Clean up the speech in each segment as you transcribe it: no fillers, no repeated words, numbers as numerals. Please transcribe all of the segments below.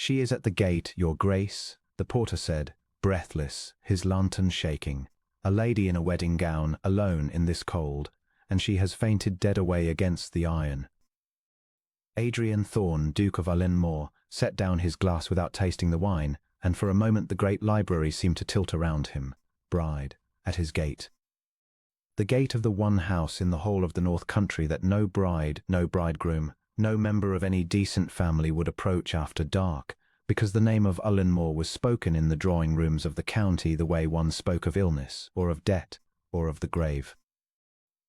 "She is at the gate, your grace," the porter said, breathless, his lantern shaking. "A lady in a wedding gown, alone in this cold, and she has fainted dead away against the iron." Adrian Thorne, Duke of Ullenmoor, set down his glass without tasting the wine, and for a moment the great library seemed to tilt around him. Bride, at his gate. The gate of the one house in the whole of the North Country that no bride, no bridegroom, no member of any decent family would approach after dark, because the name of Ullenmoor was spoken in the drawing rooms of the county the way one spoke of illness, or of debt, or of the grave.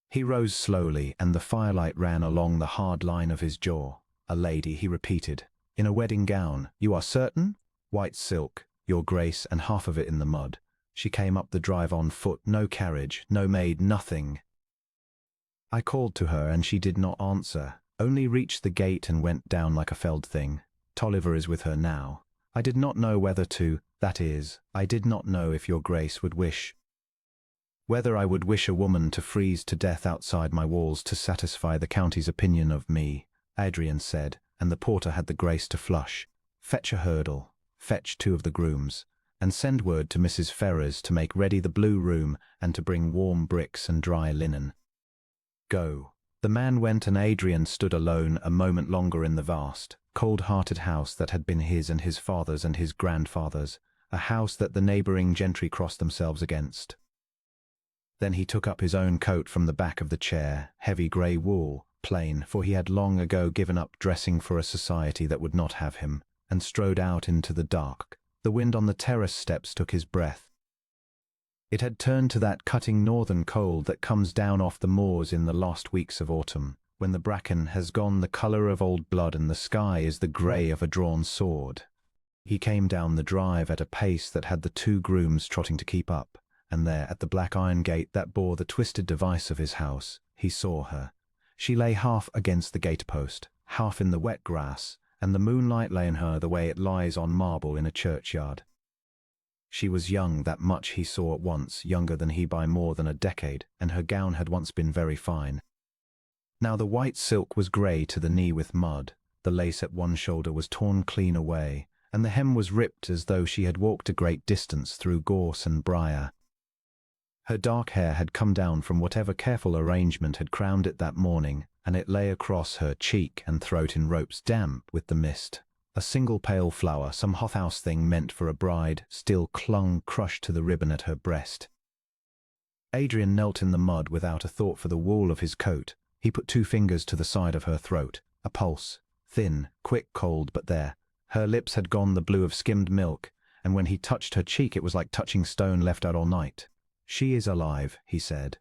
He rose slowly, and the firelight ran along the hard line of his jaw. "A lady," he repeated, "in a wedding gown. You are certain? White silk, your grace, and half of it in the mud. She came up the drive on foot, no carriage, no maid, nothing. I called to her, and she did not answer, only reached the gate and went down like a felled thing. Tolliver is with her now. I did not know whether to, that is, I did not know if your grace would wish. Whether I would wish a woman to freeze to death outside my walls to satisfy the county's opinion of me," Adrian said, and the porter had the grace to flush. "Fetch a hurdle, fetch 2 of the grooms, and send word to Mrs. Ferrers to make ready the blue room and to bring warm bricks and dry linen. Go." The man went, and Adrian stood alone a moment longer in the vast, cold-hearted house that had been his and his father's and his grandfather's, a house that the neighbouring gentry crossed themselves against. Then he took up his own coat from the back of the chair, heavy grey wool, plain, for he had long ago given up dressing for a society that would not have him, and strode out into the dark. The wind on the terrace steps took his breath. It had turned to that cutting northern cold that comes down off the moors in the last weeks of autumn, when the bracken has gone the colour of old blood and the sky is the grey of a drawn sword. He came down the drive at a pace that had the 2 grooms trotting to keep up, and there, at the black iron gate that bore the twisted device of his house, he saw her. She lay half against the gatepost, half in the wet grass, and the moonlight lay in her the way it lies on marble in a churchyard. She was young, that much he saw at once, younger than he by more than a decade, and her gown had once been very fine. Now the white silk was grey to the knee with mud, the lace at one shoulder was torn clean away, and the hem was ripped as though she had walked a great distance through gorse and briar. Her dark hair had come down from whatever careful arrangement had crowned it that morning, and it lay across her cheek and throat in ropes damp with the mist. A single pale flower, some hothouse thing meant for a bride, still clung crushed to the ribbon at her breast. Adrian knelt in the mud without a thought for the wool of his coat. He put 2 fingers to the side of her throat, a pulse, thin, quick, cold, but there. Her lips had gone the blue of skimmed milk, and when he touched her cheek it was like touching stone left out all night. "She is alive," he said.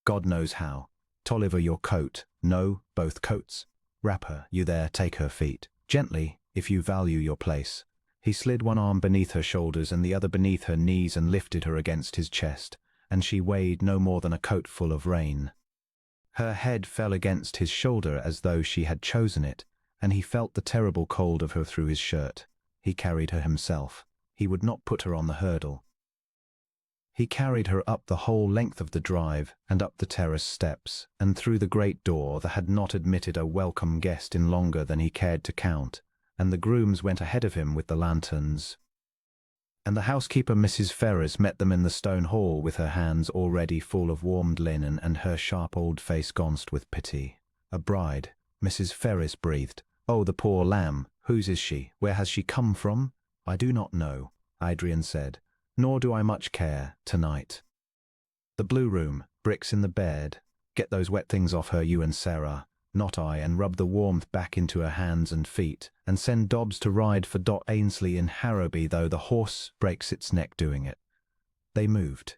"God knows how. Tolliver, your coat. No, both coats. Wrap her, you there, take her feet. Gently, if you value your place." He slid one arm beneath her shoulders and the other beneath her knees and lifted her against his chest, and she weighed no more than a coat full of rain. Her head fell against his shoulder as though she had chosen it, and he felt the terrible cold of her through his shirt. He carried her himself. He would not put her on the hurdle. He carried her up the whole length of the drive, and up the terrace steps, and through the great door that had not admitted a welcome guest in longer than he cared to count, and the grooms went ahead of him with the lanterns. And the housekeeper, Mrs. Ferrers, met them in the stone hall with her hands already full of warmed linen and her sharp old face gaunced with pity. "A bride," Mrs. Ferrers breathed. "Oh, the poor lamb! Whose is she? Where has she come from?" "I do not know," Adrian said. "Nor do I much care, tonight. The blue room, bricks in the bed. Get those wet things off her, you and Sarah, not I, and rub the warmth back into her hands and feet, and send Dobbs to ride for Dot Ainsley in Harrowby, though the horse breaks its neck doing it." They moved.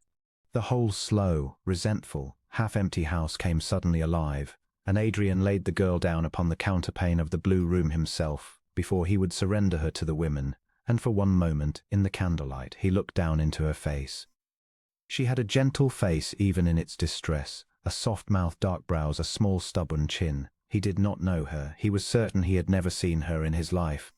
The whole slow, resentful, half-empty house came suddenly alive, and Adrian laid the girl down upon the counterpane of the blue room himself, before he would surrender her to the women, and for one moment, in the candlelight, he looked down into her face. She had a gentle face even in its distress, a soft mouth, dark brows, a small stubborn chin. He did not know her. He was certain he had never seen her in his life.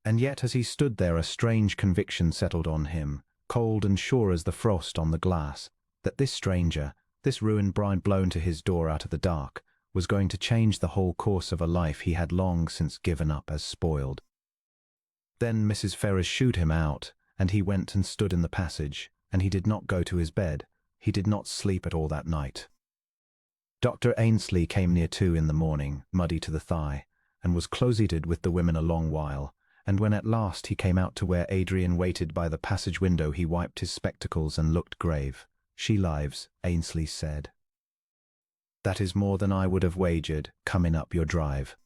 And yet as he stood there a strange conviction settled on him, cold and sure as the frost on the glass, that this stranger, this ruined bride blown to his door out of the dark, was going to change the whole course of a life he had long since given up as spoiled. Then Mrs. Ferrers shooed him out, and he went and stood in the passage, and he did not go to his bed. He did not sleep at all that night. Dr. Ainsley came near 2 in the morning, muddy to the thigh, and was closeted with the women a long while, and when at last he came out to where Adrian waited by the passage window, he wiped his spectacles and looked grave. "She lives," Ainsley said. "That is more than I would have wagered, coming up your drive.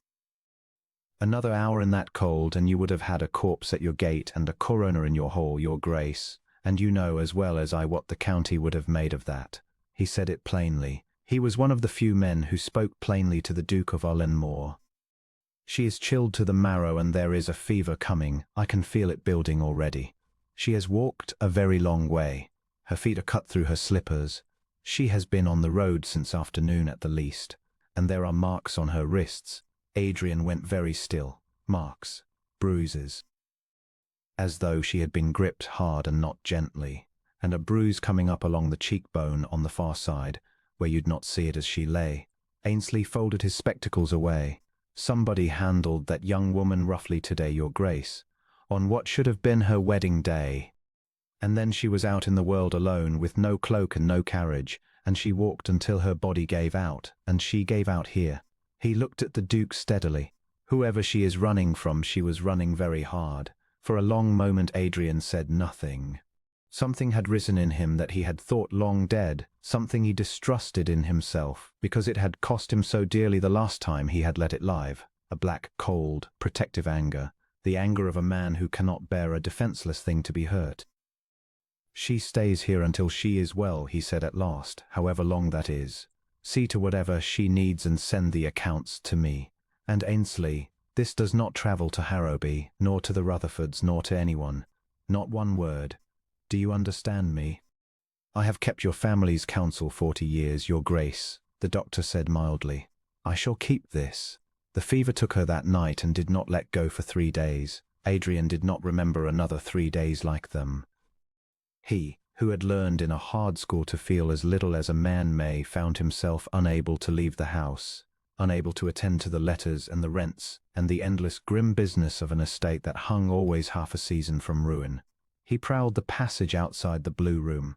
Another hour in that cold, and you would have had a corpse at your gate and a coroner in your hall, your grace, and you know as well as I what the county would have made of that." He said it plainly. He was one of the few men who spoke plainly to the Duke of Ullenmoor. "She is chilled to the marrow, and there is a fever coming. I can feel it building already. She has walked a very long way. Her feet are cut through her slippers. She has been on the road since afternoon at the least, and there are marks on her wrists." Adrian went very still. Marks, bruises, as though she had been gripped hard and not gently, and a bruise coming up along the cheekbone on the far side, where you'd not see it as she lay. Ainsley folded his spectacles away. "Somebody handled that young woman roughly today, your grace, on what should have been her wedding day. And then she was out in the world alone, with no cloak and no carriage, and she walked until her body gave out, and she gave out here." He looked at the Duke steadily. "Whoever she is running from, she was running very hard." For a long moment Adrian said nothing. Something had risen in him that he had thought long dead, something he distrusted in himself, because it had cost him so dearly the last time he had let it live. A black, cold, protective anger, the anger of a man who cannot bear a defenseless thing to be hurt. "She stays here until she is well," he said at last, "however long that is. See to whatever she needs and send the accounts to me. And Ainsley, this does not travel to Harrowby, nor to the Rutherfords, nor to anyone. Not one word. Do you understand me?" "I have kept your family's counsel 40 years, your grace," the doctor said mildly. "I shall keep this." The fever took her that night and did not let go for 3 days. Adrian did not remember another 3 days like them. He, who had learned in a hard school to feel as little as a man may, found himself unable to leave the house, unable to attend to the letters and the rents and the endless grim business of an estate that hung always half a season from ruin. He prowled the passage outside the blue room.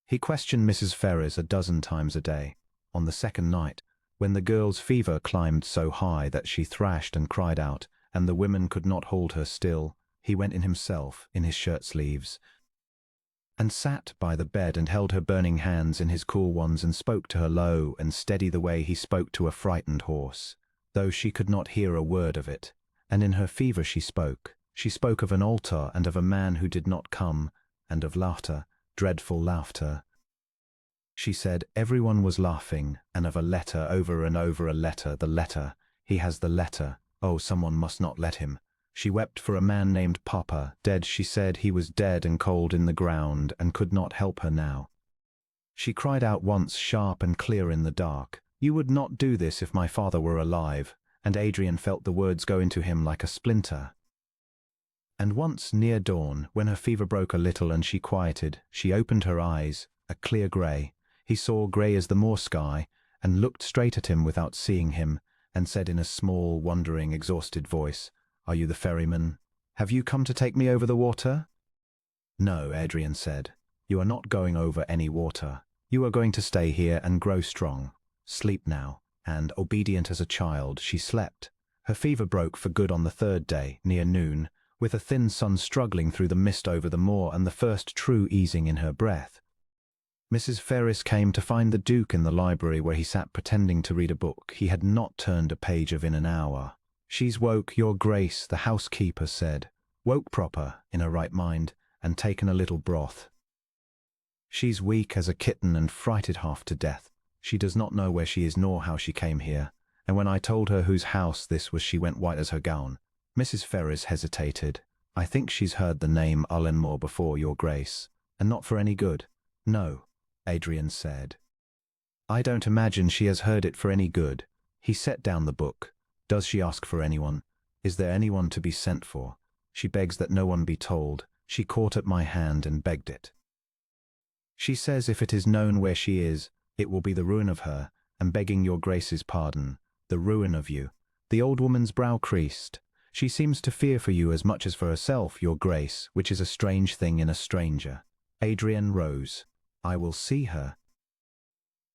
He questioned Mrs. Ferrers a dozen times a day. On the second night, when the girl's fever climbed so high that she thrashed and cried out, and the women could not hold her still, he went in himself, in his shirt sleeves, and sat by the bed and held her burning hands in his cool ones and spoke to her low and steady the way he spoke to a frightened horse, though she could not hear a word of it. And in her fever she spoke. She spoke of an altar and of a man who did not come, and of laughter, dreadful laughter. She said everyone was laughing, and of a letter, over and over a letter, the letter. He has the letter. Oh, someone must not let him. She wept for a man named Papa, dead. She said he was dead and cold in the ground and could not help her now. She cried out once, sharp and clear in the dark, "You would not do this if my father were alive," and Adrian felt the words go into him like a splinter. And once, near dawn, when her fever broke a little and she quieted, she opened her eyes, a clear grey. He saw grey as the moor sky, and looked straight at him without seeing him, and said in a small, wondering, exhausted voice, "Are you the ferryman? Have you come to take me over the water?" "No," Adrian said. "You are not going over any water. You are going to stay here and grow strong. Sleep now." And, obedient as a child, she slept. Her fever broke for good on the 3rd day, near noon, with a thin sun struggling through the mist over the moor and the first true easing in her breath. Mrs. Ferrers came to find the Duke in the library where he sat pretending to read a book. He had not turned a page of in an hour. "She's woke, your grace," the housekeeper said. "Woke proper, in her right mind, and taken a little broth. She's weak as a kitten and frighted half to death. She does not know where she is nor how she came here, and when I told her whose house this was she went white as her gown." Mrs. Ferrers hesitated. "I think she's heard the name Ullenmoor before, your grace, and not for any good." "No," Adrian said. "I don't imagine she has heard it for any good." He set down the book. "Does she ask for anyone? Is there anyone to be sent for? She begs that no one be told. She caught at my hand and begged it. She says if it is known where she is, it will be the ruin of her, and begging your grace's pardon, the ruin of you." The old woman's brow creased. She seems to fear for you as much as for herself, your grace, which is a strange thing in a stranger. Adrian rose. I will see her.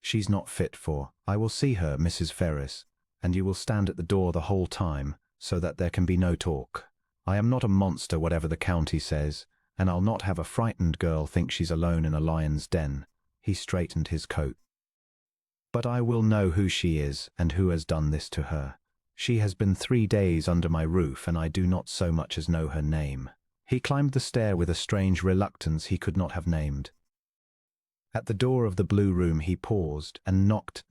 She's not fit for. I will see her, Mrs. Ferris, and you will stand at the door the whole time, so that there can be no talk. I am not a monster, whatever the county says, and I'll not have a frightened girl think she's alone in a lion's den. He straightened his coat. But I will know who she is and who has done this to her. She has been 3 days under my roof, and I do not so much as know her name. He climbed the stair with a strange reluctance he could not have named. At the door of the blue room he paused and knocked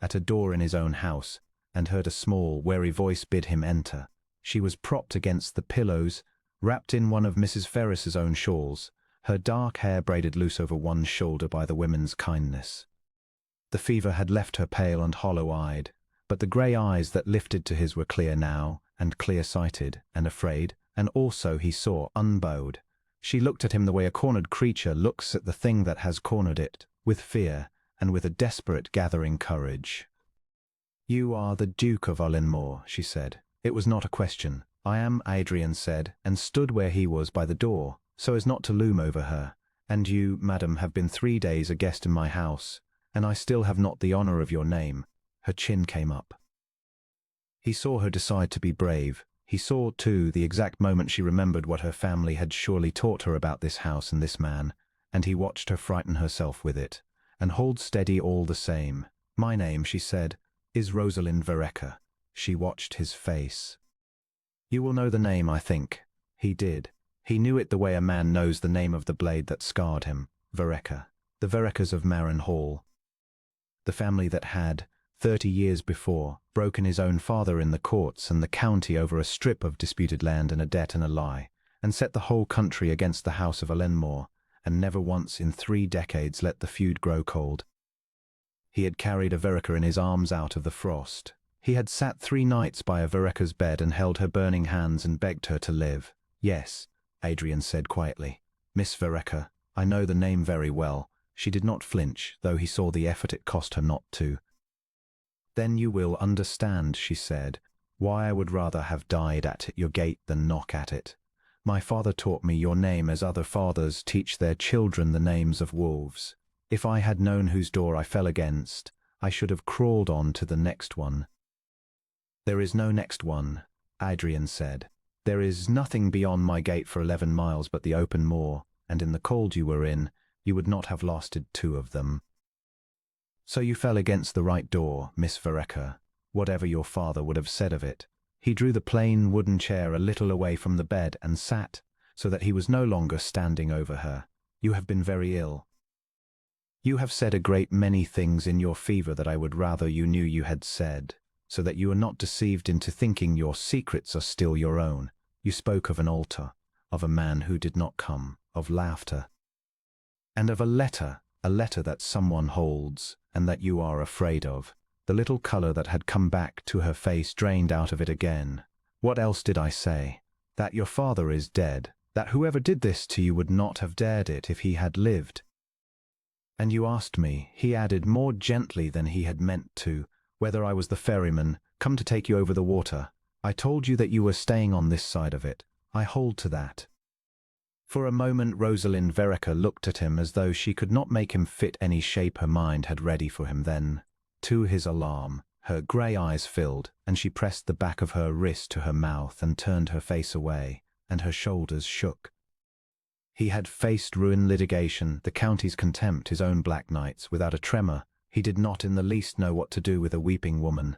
at a door in his own house, and heard a small, wary voice bid him enter. She was propped against the pillows, wrapped in one of Mrs. Ferris's own shawls, her dark hair braided loose over one shoulder by the women's kindness. The fever had left her pale and hollow-eyed, but the grey eyes that lifted to his were clear now, and clear-sighted, and afraid, and also, he saw, unbowed. She looked at him the way a cornered creature looks at the thing that has cornered it, with fear, and with a desperate gathering courage. You are the Duke of Ullenmoor, she said. It was not a question. I am, Adrian said, and stood where he was by the door, so as not to loom over her. And you, madam, have been 3 days a guest in my house, and I still have not the honour of your name. Her chin came up. He saw her decide to be brave. He saw, too, the exact moment she remembered what her family had surely taught her about this house and this man, and he watched her frighten herself with it, and hold steady all the same. My name, she said, is Rosalind Vereker. She watched his face. You will know the name, I think. He did. He knew it the way a man knows the name of the blade that scarred him. Vereker. The Verekers of Marin Hall. The family that had, 30 years before, broken his own father in the courts and the county over a strip of disputed land and a debt and a lie, and set the whole country against the house of Ullenmoor, and never once in 3 decades let the feud grow cold. He had carried a Vereker in his arms out of the frost. He had sat 3 nights by a Vereker's bed and held her burning hands and begged her to live. Yes, Adrian said quietly. Miss Vereker, I know the name very well. She did not flinch, though he saw the effort it cost her not to. Then you will understand, she said, why I would rather have died at your gate than knock at it. My father taught me your name as other fathers teach their children the names of wolves. If I had known whose door I fell against, I should have crawled on to the next one. There is no next one, Adrian said. There is nothing beyond my gate for 11 miles but the open moor, and in the cold you were in, you would not have lasted 2 of them. So you fell against the right door, Miss Vereker, whatever your father would have said of it. He drew the plain wooden chair a little away from the bed and sat, so that he was no longer standing over her. You have been very ill. You have said a great many things in your fever that I would rather you knew you had said, so that you are not deceived into thinking your secrets are still your own. You spoke of an altar, of a man who did not come, of laughter, and of a letter that someone holds, and that you are afraid of. The little colour that had come back to her face drained out of it again. What else did I say? That your father is dead, that whoever did this to you would not have dared it if he had lived. And you asked me, he added more gently than he had meant to, whether I was the ferryman, come to take you over the water. I told you that you were staying on this side of it. I hold to that. For a moment Rosalind Vereker looked at him as though she could not make him fit any shape her mind had ready for him. Then, to his alarm, her grey eyes filled, and she pressed the back of her wrist to her mouth and turned her face away, and her shoulders shook. He had faced ruin, litigation, the county's contempt, his own black nights, without a tremor. He did not in the least know what to do with a weeping woman.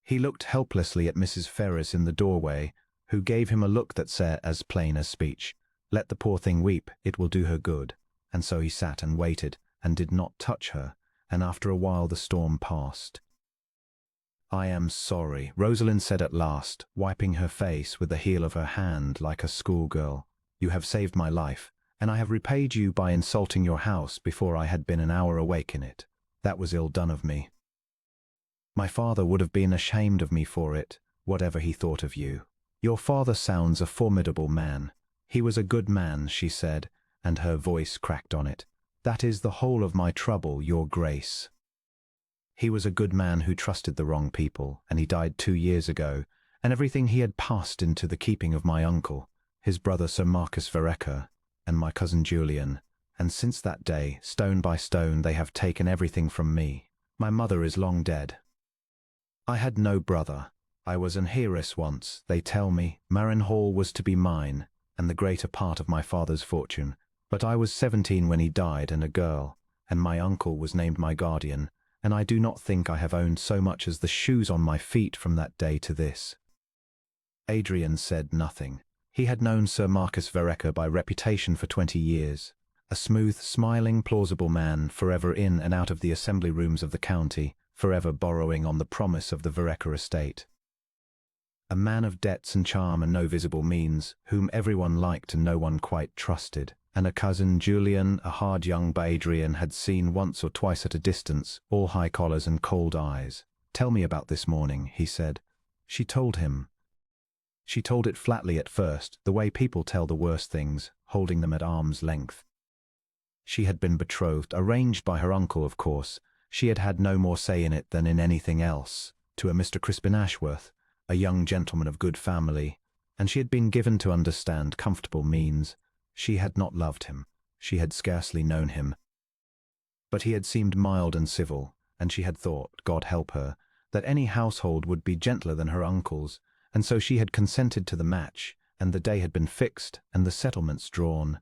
He looked helplessly at Mrs. Ferris in the doorway, who gave him a look that said as plain as speech, "Let the poor thing weep, it will do her good." And so he sat and waited, and did not touch her, and after a while the storm passed. "I am sorry," Rosalind said at last, wiping her face with the heel of her hand like a schoolgirl. "You have saved my life, and I have repaid you by insulting your house before I had been an hour awake in it. That was ill done of me. My father would have been ashamed of me for it, whatever he thought of you. Your father sounds a formidable man. He was a good man," she said, and her voice cracked on it. "That is the whole of my trouble, your grace. He was a good man who trusted the wrong people, and he died 2 years ago, and everything he had passed into the keeping of my uncle, his brother Sir Marcus Vereker, and my cousin Julian, and since that day, stone by stone, they have taken everything from me. My mother is long dead. I had no brother. I was an heiress once, they tell me. Marin Hall was to be mine, and the greater part of my father's fortune. But I was 17 when he died, and a girl, and my uncle was named my guardian, and I do not think I have owned so much as the shoes on my feet from that day to this. Adrian said nothing. He had known Sir Marcus Vereker by reputation for 20 years. A smooth, smiling, plausible man, forever in and out of the assembly rooms of the county, forever borrowing on the promise of the Vereker estate. A man of debts and charm and no visible means, whom everyone liked and no one quite trusted. And a cousin, Julian, a hard young Adrian had seen once or twice at a distance, all high collars and cold eyes. "Tell me about this morning," he said. She told him. She told it flatly at first, the way people tell the worst things, holding them at arm's length. She had been betrothed, arranged by her uncle, of course. She had had no more say in it than in anything else, to a Mr. Crispin Ashworth, a young gentleman of good family, and she had been given to understand comfortable means. She had not loved him. She had scarcely known him. But he had seemed mild and civil, and she had thought, God help her, that any household would be gentler than her uncle's, and so she had consented to the match, and the day had been fixed, and the settlements drawn.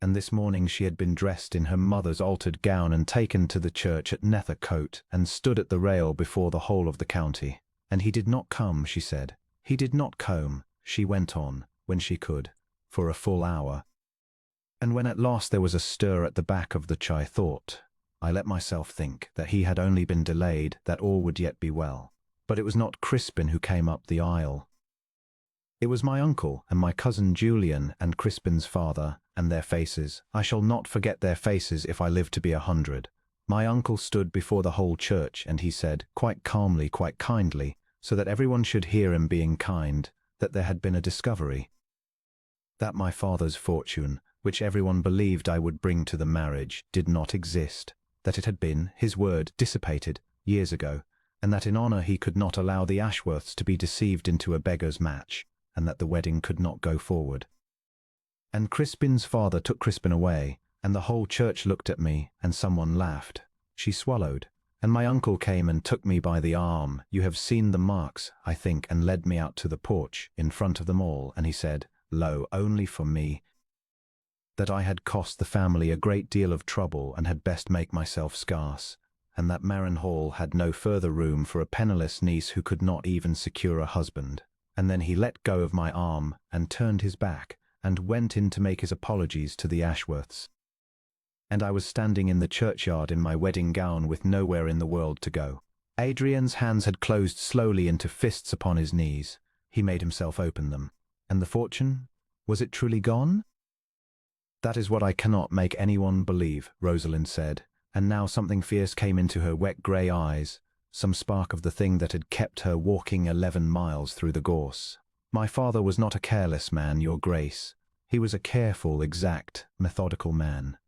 And this morning she had been dressed in her mother's altered gown and taken to the church at Nethercote, and stood at the rail before the whole of the county. And he did not come, she said. He did not come, she went on, when she could, for a full hour. And when at last there was a stir at the back of the I thought, I let myself think, that he had only been delayed, that all would yet be well. But it was not Crispin who came up the aisle. It was my uncle and my cousin Julian and Crispin's father, and their faces. I shall not forget their faces if I live to be 100. My uncle stood before the whole church, and he said, quite calmly, quite kindly, so that everyone should hear him being kind, that there had been a discovery. That my father's fortune, which everyone believed I would bring to the marriage, did not exist, that it had been, his word, dissipated, years ago, and that in honour he could not allow the Ashworths to be deceived into a beggar's match, and that the wedding could not go forward. And Crispin's father took Crispin away, and the whole church looked at me, and someone laughed. She swallowed, and my uncle came and took me by the arm. You have seen the marks, I think, and led me out to the porch, in front of them all, and he said, lo, only for me, that I had cost the family a great deal of trouble and had best make myself scarce, and that Marin Hall had no further room for a penniless niece who could not even secure a husband. And then he let go of my arm and turned his back and went in to make his apologies to the Ashworths. And I was standing in the churchyard in my wedding gown with nowhere in the world to go. Adrian's hands had closed slowly into fists upon his knees. He made himself open them. And the fortune? Was it truly gone? That is what I cannot make anyone believe, Rosalind said, and now something fierce came into her wet grey eyes, some spark of the thing that had kept her walking 11 miles through the gorse. My father was not a careless man, your grace. He was a careful, exact, methodical man.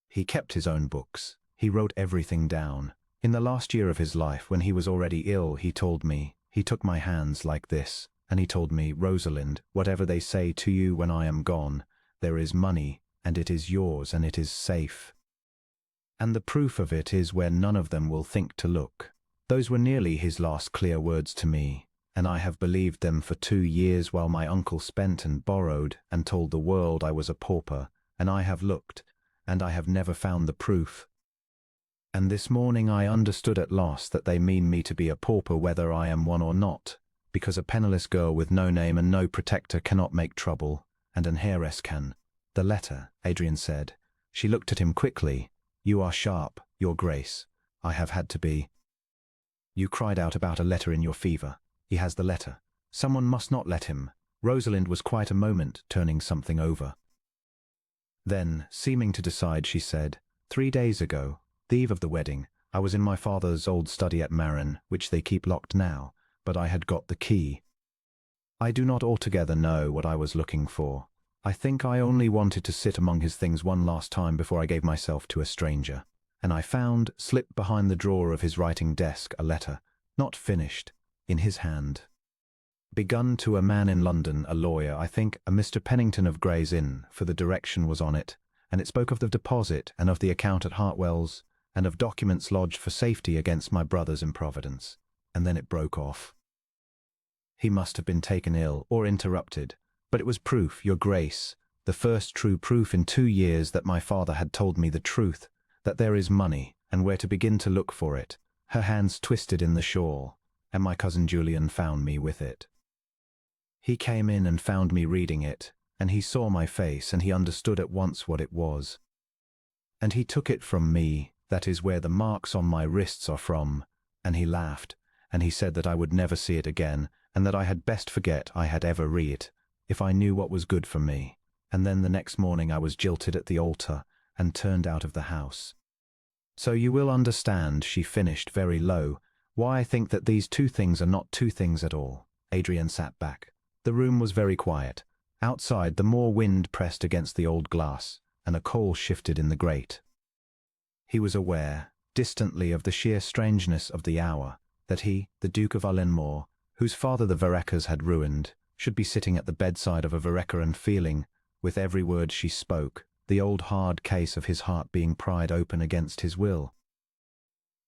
He kept his own books. He wrote everything down. In the last year of his life, when he was already ill, he told me, he took my hands like this, and he told me, Rosalind, whatever they say to you when I am gone, there is money, and it is yours, and it is safe. And the proof of it is where none of them will think to look. Those were nearly his last clear words to me, and I have believed them for 2 years while my uncle spent and borrowed and told the world I was a pauper, and I have looked, and I have never found the proof. And this morning I understood at last that they mean me to be a pauper whether I am one or not, because a penniless girl with no name and no protector cannot make trouble, and an heiress can. The letter, Adrian said. She looked at him quickly. You are sharp, your grace. I have had to be. You cried out about a letter in your fever. He has the letter. Someone must not let him. Rosalind was quite a moment turning something over. Then, seeming to decide, she said, 3 days ago, the eve of the wedding, I was in my father's old study at Marin, which they keep locked now, but I had got the key. I do not altogether know what I was looking for. I think I only wanted to sit among his things one last time before I gave myself to a stranger. And I found, slipped behind the drawer of his writing desk, a letter, not finished, in his hand. Begun to a man in London, a lawyer, I think, a Mr. Pennington of Gray's Inn, for the direction was on it, and it spoke of the deposit and of the account at Hartwell's, and of documents lodged for safety against my brothers in Providence. And then it broke off. He must have been taken ill or interrupted, but it was proof, your grace, the first true proof in 2 years that my father had told me the truth, that there is money, and where to begin to look for it. Her hands twisted in the shawl, and my cousin Julian found me with it. He came in and found me reading it, and he saw my face, and he understood at once what it was. And he took it from me, that is where the marks on my wrists are from, and he laughed, and he said that I would never see it again, and that I had best forget I had ever read it, if I knew what was good for me. And then the next morning I was jilted at the altar, and turned out of the house. So you will understand, she finished very low, why I think that these two things are not two things at all. Adrian sat back. The room was very quiet. Outside, the more wind pressed against the old glass, and a coal shifted in the grate. He was aware, distantly, of the sheer strangeness of the hour, that he, the Duke of Ullenmoor, whose father the Vereckers had ruined, should be sitting at the bedside of a Verecker and feeling, with every word she spoke, the old hard case of his heart being pried open against his will.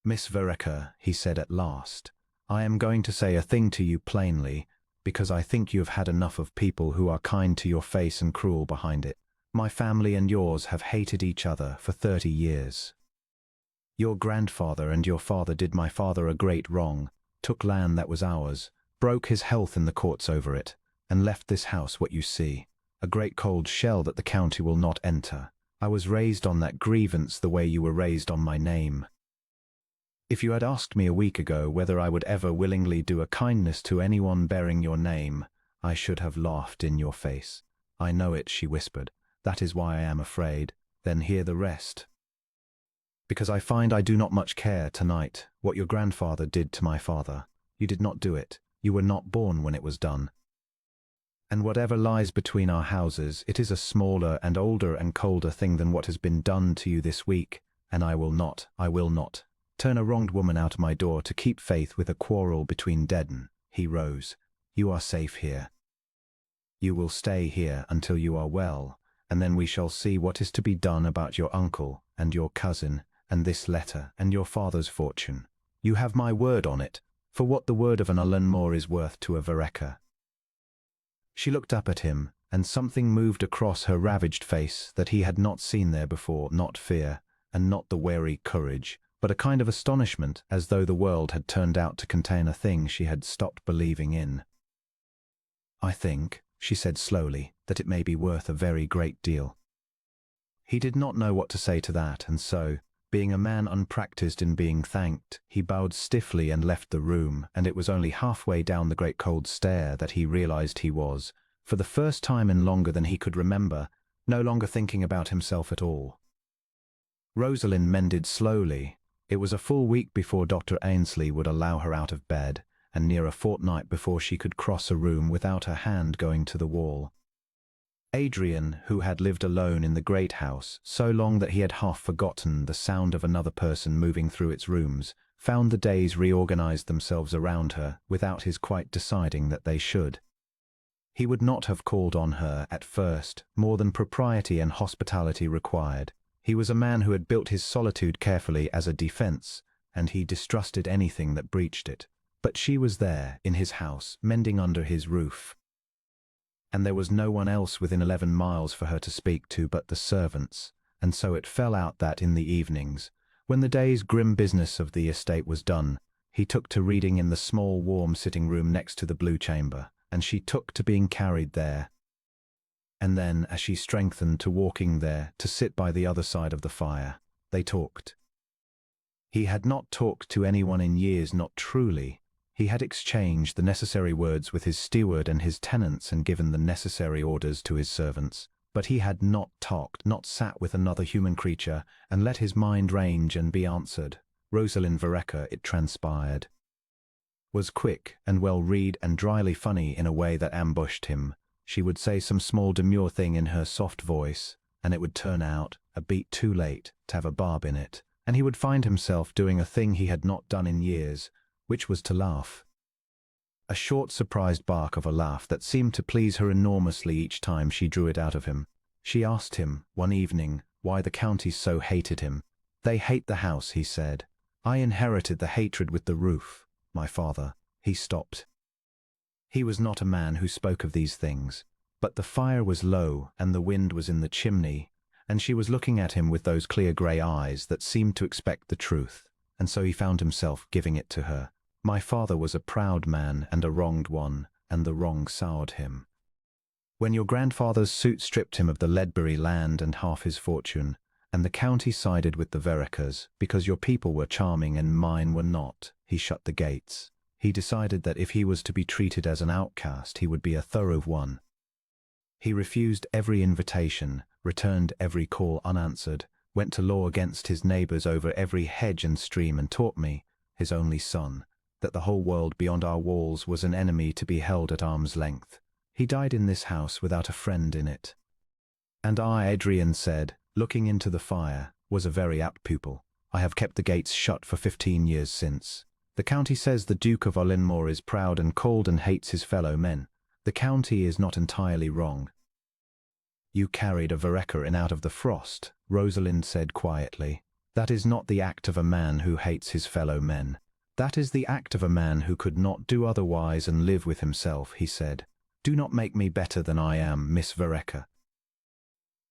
Miss Verecker, he said at last, I am going to say a thing to you plainly, because I think you have had enough of people who are kind to your face and cruel behind it. My family and yours have hated each other for 30 years. Your grandfather and your father did my father a great wrong, took land that was ours, broke his health in the courts over it, and left this house what you see, a great cold shell that the county will not enter. I was raised on that grievance the way you were raised on my name. If you had asked me a week ago whether I would ever willingly do a kindness to anyone bearing your name, I should have laughed in your face. I know it, she whispered. That is why I am afraid. Then hear the rest. Because I find I do not much care tonight what your grandfather did to my father. You did not do it. You were not born when it was done. And whatever lies between our houses, it is a smaller and older and colder thing than what has been done to you this week, and I will not turn a wronged woman out of my door to keep faith with a quarrel between deaden. He rose. You are safe here. You will stay here until you are well, and then we shall see what is to be done about your uncle and your cousin and this letter and your father's fortune. You have my word on it, for what the word of an Ullenmoor is worth to a Verecker. She looked up at him, and something moved across her ravaged face that he had not seen there before, not fear, and not the wary courage, but a kind of astonishment, as though the world had turned out to contain a thing she had stopped believing in. I think, she said slowly, that it may be worth a very great deal. He did not know what to say to that, and so, being a man unpractised in being thanked, he bowed stiffly and left the room, and it was only halfway down the great cold stair that he realized he was, for the first time in longer than he could remember, no longer thinking about himself at all. Rosalind mended slowly. It was a full week before Dr. Ainsley would allow her out of bed, and near a fortnight before she could cross a room without her hand going to the wall. Adrian, who had lived alone in the great house so long that he had half forgotten the sound of another person moving through its rooms, found the days reorganized themselves around her without his quite deciding that they should. He would not have called on her, at first, more than propriety and hospitality required. He was a man who had built his solitude carefully as a defense, and he distrusted anything that breached it. But she was there, in his house, mending under his roof. And there was no one else within 11 miles for her to speak to but the servants, and so it fell out that in the evenings, when the day's grim business of the estate was done, he took to reading in the small warm sitting room next to the blue chamber, and she took to being carried there. And then, as she strengthened to walking there, to sit by the other side of the fire, they talked. He had not talked to anyone in years, not truly. He had exchanged the necessary words with his steward and his tenants and given the necessary orders to his servants. But he had not talked, not sat with another human creature and let his mind range and be answered. Rosalind Verecker, it transpired, was quick and well-read and dryly funny in a way that ambushed him. She would say some small demure thing in her soft voice, and it would turn out, a beat too late, to have a barb in it, and he would find himself doing a thing he had not done in years, which was to laugh. A short, surprised bark of a laugh that seemed to please her enormously each time she drew it out of him. She asked him, one evening, why the county so hated him. "They hate the house," he said. "I inherited the hatred with the roof, my father." He stopped. He was not a man who spoke of these things, but the fire was low and the wind was in the chimney, and she was looking at him with those clear grey eyes that seemed to expect the truth, and so he found himself giving it to her. "My father was a proud man and a wronged one, and the wrong soured him. When your grandfather's suit stripped him of the Ledbury land and half his fortune, and the county sided with the Verekers because your people were charming and mine were not, he shut the gates. He decided that if he was to be treated as an outcast, he would be a thorough one. He refused every invitation, returned every call unanswered, went to law against his neighbors over every hedge and stream, and taught me, his only son, that the whole world beyond our walls was an enemy to be held at arm's length. He died in this house without a friend in it." "And I," Adrian said, looking into the fire, "was a very apt pupil. I have kept the gates shut for 15 years since. The county says the Duke of Ullenmoor is proud and cold and hates his fellow men. The county is not entirely wrong." "You carried a Vereker in out of the frost," Rosalind said quietly. "That is not the act of a man who hates his fellow men. That is the act of a man who could not do otherwise and live with himself," he said. "Do not make me better than I am, Miss Vereker.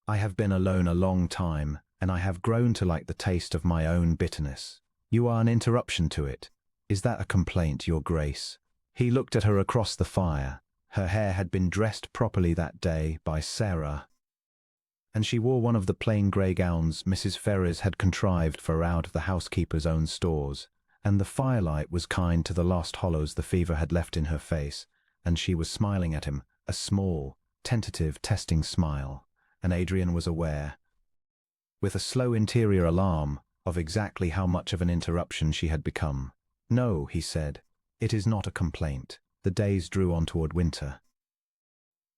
I have been alone a long time, and I have grown to like the taste of my own bitterness. You are an interruption to it. Is that a complaint, Your Grace?" He looked at her across the fire. Her hair had been dressed properly that day by Sarah, and she wore one of the plain grey gowns Mrs. Ferrers had contrived for her out of the housekeeper's own stores, and the firelight was kind to the last hollows the fever had left in her face, and she was smiling at him, a small, tentative, testing smile, and Adrian was aware, with a slow interior alarm, of exactly how much of an interruption she had become. "No," he said, "it is not a complaint." The days drew on toward winter.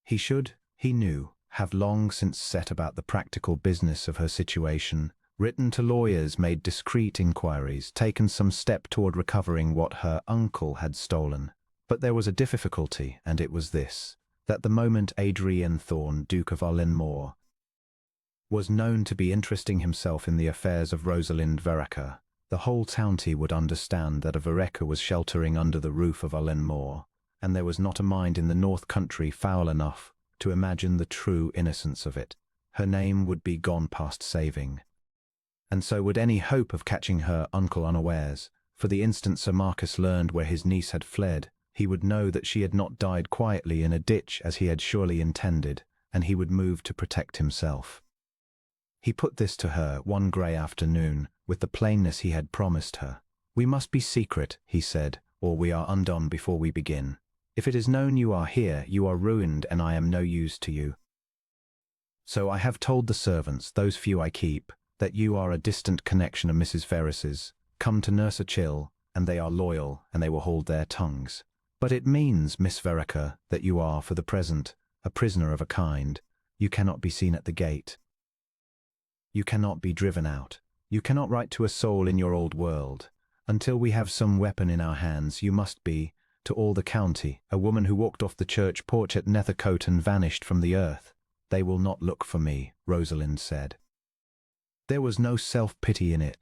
He should, he knew, have long since set about the practical business of her situation, written to lawyers, made discreet inquiries, taken some step toward recovering what her uncle had stolen. But there was a difficulty, and it was this, that the moment Adrian Thorne, Duke of Ullenmoor, was known to be interesting himself in the affairs of Rosalind Vereker, the whole county would understand that a Vereker was sheltering under the roof of Ullenmoor, and there was not a mind in the North Country foul enough to imagine the true innocence of it. Her name would be gone past saving. And so would any hope of catching her uncle unawares, for the instant Sir Marcus learned where his niece had fled, he would know that she had not died quietly in a ditch as he had surely intended, and he would move to protect himself. He put this to her one grey afternoon, with the plainness he had promised her. "We must be secret," he said, "or we are undone before we begin. If it is known you are here, you are ruined, and I am no use to you. So I have told the servants, those few I keep, that you are a distant connection of Mrs. Ferris's, come to nurse a chill, and they are loyal, and they will hold their tongues. But it means, Miss Vereker, that you are, for the present, a prisoner of a kind. You cannot be seen at the gate. You cannot be driven out. You cannot write to a soul in your old world. Until we have some weapon in our hands, you must be, to all the county, a woman who walked off the church porch at Nethercote and vanished from the earth." "They will not look for me," Rosalind said. There was no self-pity in it.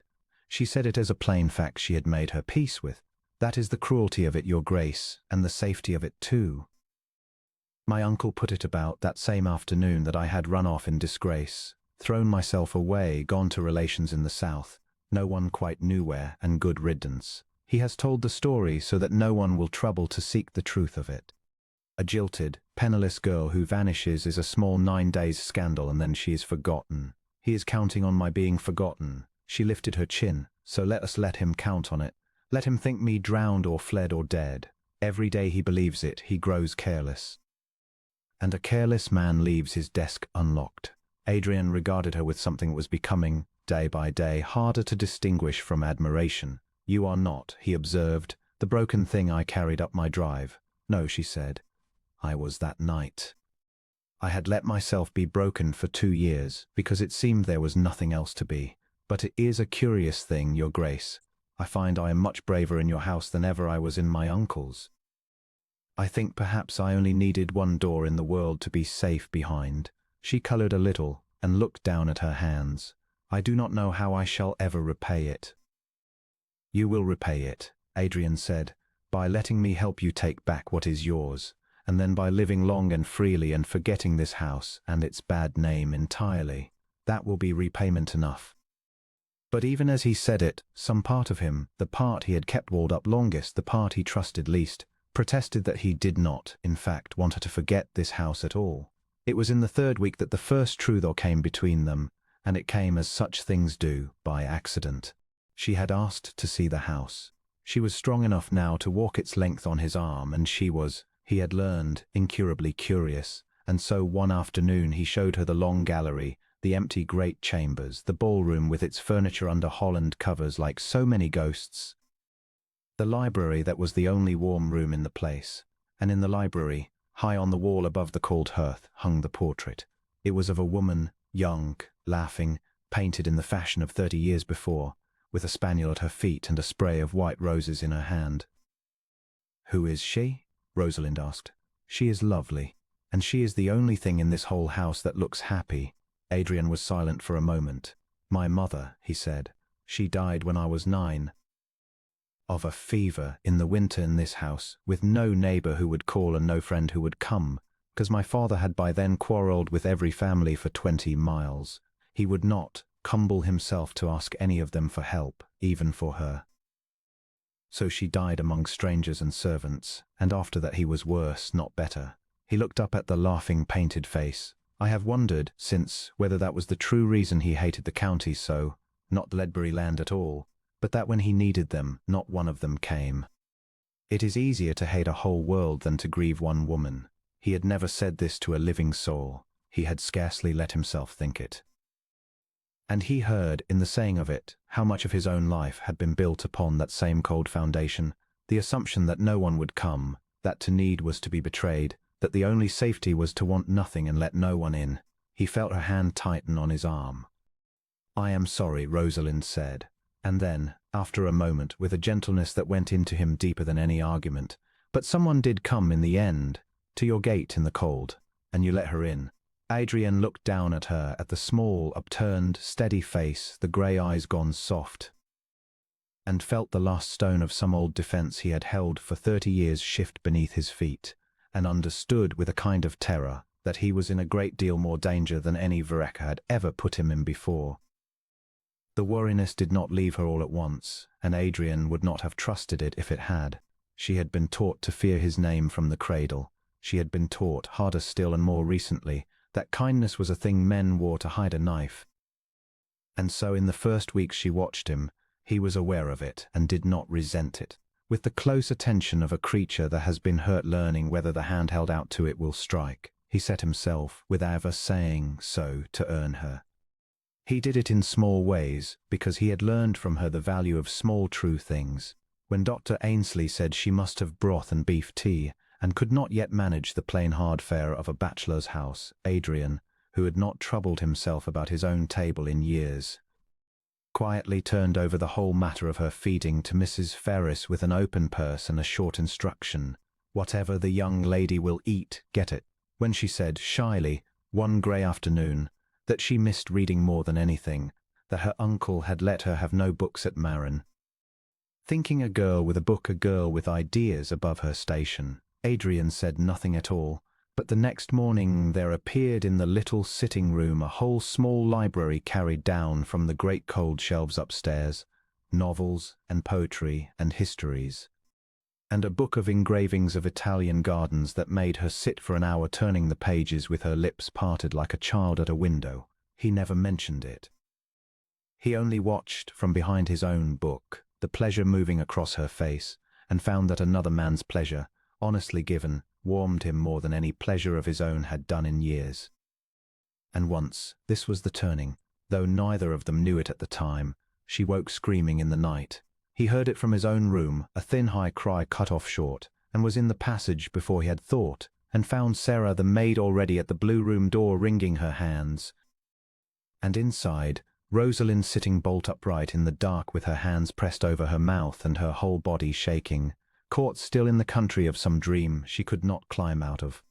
She said it as a plain fact she had made her peace with. "That is the cruelty of it, Your Grace, and the safety of it too. My uncle put it about that same afternoon that I had run off in disgrace, thrown myself away, gone to relations in the south, no one quite knew where, and good riddance. He has told the story so that no one will trouble to seek the truth of it. A jilted, penniless girl who vanishes is a small 9 days scandal, and then she is forgotten. He is counting on my being forgotten." She lifted her chin. "So let him count on it. Let him think me drowned or fled or dead. Every day he believes it, he grows careless. And a careless man leaves his desk unlocked." Adrian regarded her with something that was becoming, day by day, harder to distinguish from admiration. "You are not," he observed, "the broken thing I carried up my drive." "No," she said. "I was that night. I had let myself be broken for 2 years, because it seemed there was nothing else to be. But it is a curious thing, Your Grace. I find I am much braver in your house than ever I was in my uncle's." I think perhaps I only needed one door in the world to be safe behind. She colored a little and looked down at her hands. I do not know how I shall ever repay it. You will repay it, Adrian said, by letting me help you take back what is yours, and then by living long and freely and forgetting this house and its bad name entirely. That will be repayment enough. But even as he said it, some part of him, the part he had kept walled up longest, the part he trusted least, protested that he did not, in fact, want her to forget this house at all. It was in the third week that the first trousseau came between them, and it came as such things do, by accident. She had asked to see the house. She was strong enough now to walk its length on his arm, and she was, he had learned, incurably curious, and so one afternoon he showed her the long gallery, the empty great chambers, the ballroom with its furniture under Holland covers like so many ghosts, the library that was the only warm room in the place, and in the library, high on the wall above the cold hearth, hung the portrait. It was of a woman, young, laughing, painted in the fashion of 30 years before, with a spaniel at her feet and a spray of white roses in her hand. Who is she? Rosalind asked. She is lovely, and she is the only thing in this whole house that looks happy. Adrian was silent for a moment. My mother, he said. She died when I was 9. Of a fever in the winter in this house, with no neighbor who would call and no friend who would come, because my father had by then quarreled with every family for 20 miles. He would not humble himself to ask any of them for help, even for her. So she died among strangers and servants, and after that he was worse, not better. He looked up at the laughing painted face. I have wondered since whether that was the true reason he hated the county so, not Ledbury land at all, but that when he needed them, not one of them came. It is easier to hate a whole world than to grieve one woman. He had never said this to a living soul. He had scarcely let himself think it. And he heard, in the saying of it, how much of his own life had been built upon that same cold foundation, the assumption that no one would come, that to need was to be betrayed, that the only safety was to want nothing and let no one in. He felt her hand tighten on his arm. I am sorry, Rosalind said, and then, after a moment, with a gentleness that went into him deeper than any argument, but someone did come in the end, to your gate in the cold, and you let her in. Adrian looked down at her, at the small, upturned, steady face, the grey eyes gone soft, and felt the last stone of some old defence he had held for 30 years shift beneath his feet, and understood with a kind of terror that he was in a great deal more danger than any Vereker had ever put him in before. The wariness did not leave her all at once, and Adrian would not have trusted it if it had. She had been taught to fear his name from the cradle. She had been taught, harder still and more recently, that kindness was a thing men wore to hide a knife. And so in the first weeks she watched him, he was aware of it and did not resent it, with the close attention of a creature that has been hurt learning whether the hand held out to it will strike. He set himself, without ever saying so, to earn her. He did it in small ways, because he had learned from her the value of small true things. When Dr. Ainsley said she must have broth and beef tea, and could not yet manage the plain hard fare of a bachelor's house, Adrian, who had not troubled himself about his own table in years, quietly turned over the whole matter of her feeding to Mrs. Ferris with an open purse and a short instruction. Whatever the young lady will eat, get it. When she said, shyly, one grey afternoon, that she missed reading more than anything, that her uncle had let her have no books at Marin. Thinking a girl with a book a girl with ideas above her station, Adrian said nothing at all, but the next morning there appeared in the little sitting-room a whole small library carried down from the great cold shelves upstairs, novels and poetry and histories, and a book of engravings of Italian gardens that made her sit for an hour turning the pages with her lips parted like a child at a window. He never mentioned it. He only watched, from behind his own book, the pleasure moving across her face, and found that another man's pleasure, honestly given, warmed him more than any pleasure of his own had done in years. And once, this was the turning, though neither of them knew it at the time, she woke screaming in the night. He heard it from his own room, a thin high cry cut off short, and was in the passage before he had thought, and found Sarah the maid already at the blue room door wringing her hands. And inside, Rosalind sitting bolt upright in the dark with her hands pressed over her mouth and her whole body shaking, caught still in the country of some dream she could not climb out of.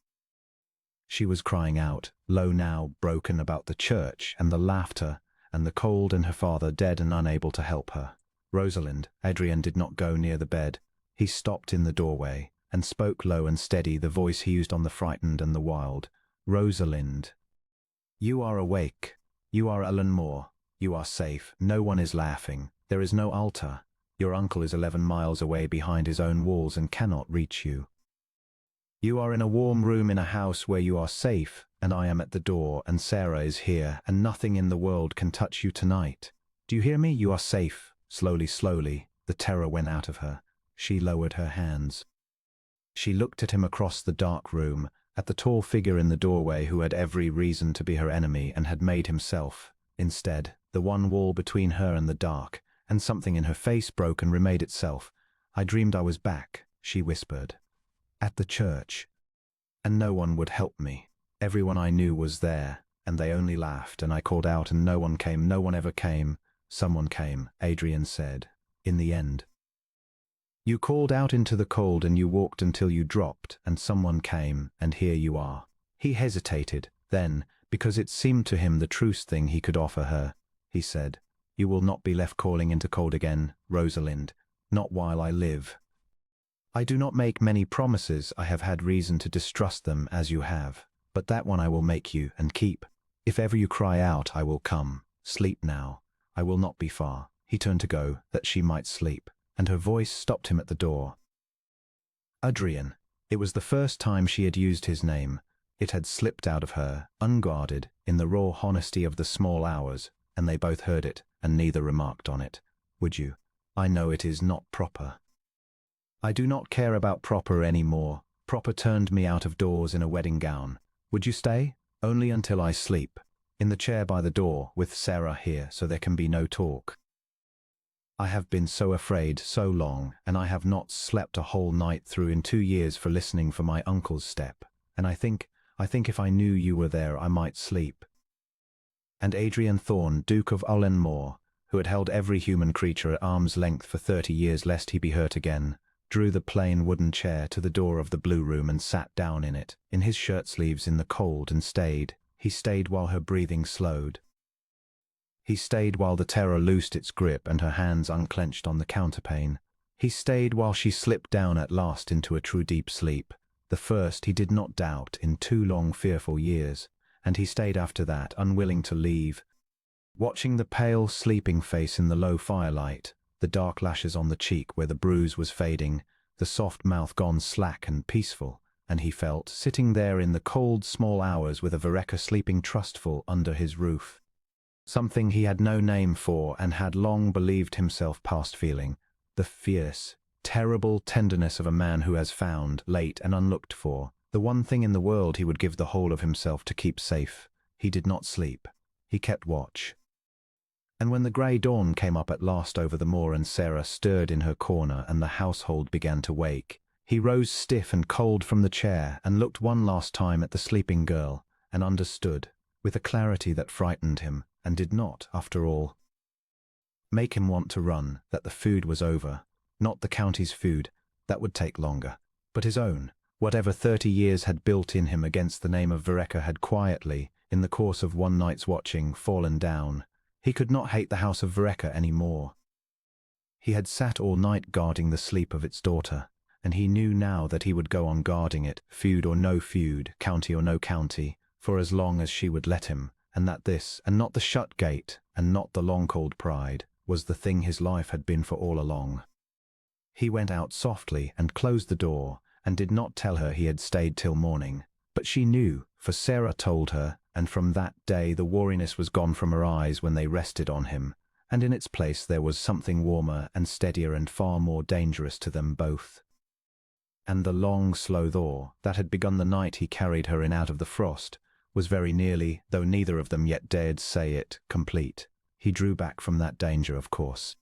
She was crying out, low now, broken about the church and the laughter and the cold and her father dead and unable to help her. Rosalind, Adrian did not go near the bed. He stopped in the doorway and spoke low and steady, the voice he used on the frightened and the wild. Rosalind, you are awake. You are Ullenmoor. You are safe. No one is laughing. There is no altar. Your uncle is 11 miles away behind his own walls and cannot reach you. You are in a warm room in a house where you are safe, and I am at the door, and Sarah is here, and nothing in the world can touch you tonight. Do you hear me? You are safe. Slowly, slowly, the terror went out of her. She lowered her hands. She looked at him across the dark room, at the tall figure in the doorway who had every reason to be her enemy and had made himself, instead, the one wall between her and the dark, and something in her face broke and remade itself. I dreamed I was back, she whispered, at the church, and no one would help me. Everyone I knew was there, and they only laughed, and I called out and no one came. No one ever came. Someone came, Adrian said, in the end. You called out into the cold and you walked until you dropped, and someone came, and here you are. He hesitated, then, because it seemed to him the truest thing he could offer her, he said, you will not be left calling into cold again, Rosalind, not while I live. I do not make many promises. I have had reason to distrust them as you have, but that one I will make you and keep. If ever you cry out, I will come. Sleep now. I will not be far. He turned to go, that she might sleep, and her voice stopped him at the door. Adrian. It was the first time she had used his name. It had slipped out of her, unguarded, in the raw honesty of the small hours, and they both heard it, and neither remarked on it. Would you? I know it is not proper. I do not care about proper any more. Proper turned me out of doors in a wedding gown. Would you stay? Only until I sleep. In the chair by the door, with Sarah here, so there can be no talk. I have been so afraid so long, and I have not slept a whole night through in 2 years for listening for my uncle's step, and I think if I knew you were there I might sleep. And Adrian Thorne, Duke of Ullenmoor, who had held every human creature at arm's length for 30 years lest he be hurt again, drew the plain wooden chair to the door of the blue room and sat down in it, in his shirt sleeves in the cold, and stayed. He stayed while her breathing slowed. He stayed while the terror loosed its grip and her hands unclenched on the counterpane. He stayed while she slipped down at last into a true deep sleep, the first he did not doubt in 2 long fearful years, and he stayed after that, unwilling to leave, watching the pale sleeping face in the low firelight, the dark lashes on the cheek where the bruise was fading, the soft mouth gone slack and peaceful, and he felt, sitting there in the cold small hours with a Vereker sleeping trustful under his roof, something he had no name for and had long believed himself past feeling, the fierce, terrible tenderness of a man who has found, late and unlooked for, the one thing in the world he would give the whole of himself to keep safe. He did not sleep. He kept watch. And when the grey dawn came up at last over the moor and Sarah stirred in her corner and the household began to wake, he rose stiff and cold from the chair and looked one last time at the sleeping girl and understood, with a clarity that frightened him, and did not, after all, make him want to run, that the feud was over, not the county's feud, that would take longer, but his own. Whatever 30 years had built in him against the name of Vereker had quietly, in the course of one night's watching, fallen down. He could not hate the house of Vereker any more. He had sat all night guarding the sleep of its daughter, and he knew now that he would go on guarding it, feud or no feud, county or no county, for as long as she would let him, and that this, and not the shut gate, and not the long cold pride, was the thing his life had been for all along. He went out softly and closed the door, and did not tell her he had stayed till morning. But she knew, for Sarah told her, and from that day the wariness was gone from her eyes when they rested on him, and in its place there was something warmer and steadier and far more dangerous to them both. And the long, slow thaw, that had begun the night he carried her in out of the frost, was very nearly, though neither of them yet dared say it, complete. He drew back from that danger, of course.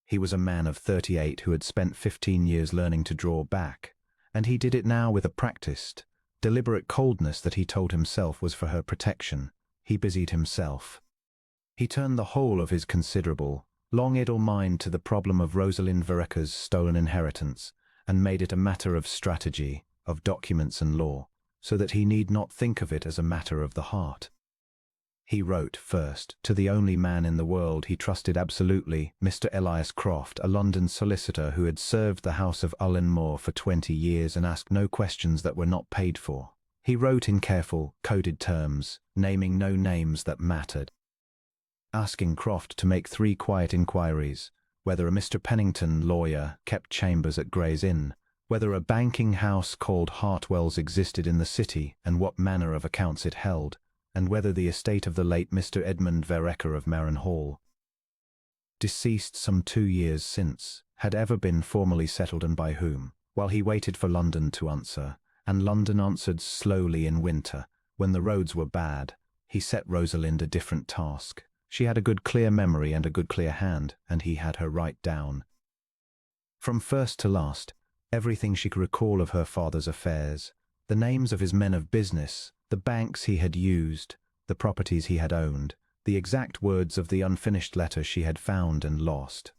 He was a man of 38 who had spent 15 years learning to draw back, and he did it now with a practiced, deliberate coldness that he told himself was for her protection. He busied himself. He turned the whole of his considerable, long idle mind to the problem of Rosalind Vereker's stolen inheritance, and made it a matter of strategy, of documents and law, so that he need not think of it as a matter of the heart. He wrote, first, to the only man in the world he trusted absolutely, Mr. Elias Croft, a London solicitor who had served the House of Ullenmoor for 20 years and asked no questions that were not paid for. He wrote in careful, coded terms, naming no names that mattered, asking Croft to make 3 quiet inquiries, whether a Mr. Pennington, lawyer, kept chambers at Gray's Inn, whether a banking house called Hartwell's existed in the city and what manner of accounts it held, and whether the estate of the late Mr. Edmund Vereker of Marin Hall, deceased some 2 years since, had ever been formally settled and by whom, while he waited for London to answer, and London answered slowly in winter, when the roads were bad. He set Rosalind a different task. She had a good clear memory and a good clear hand, and he had her write down, from first to last, everything she could recall of her father's affairs, the names of his men of business, the banks he had used, the properties he had owned, the exact words of the unfinished letter she had found and lost.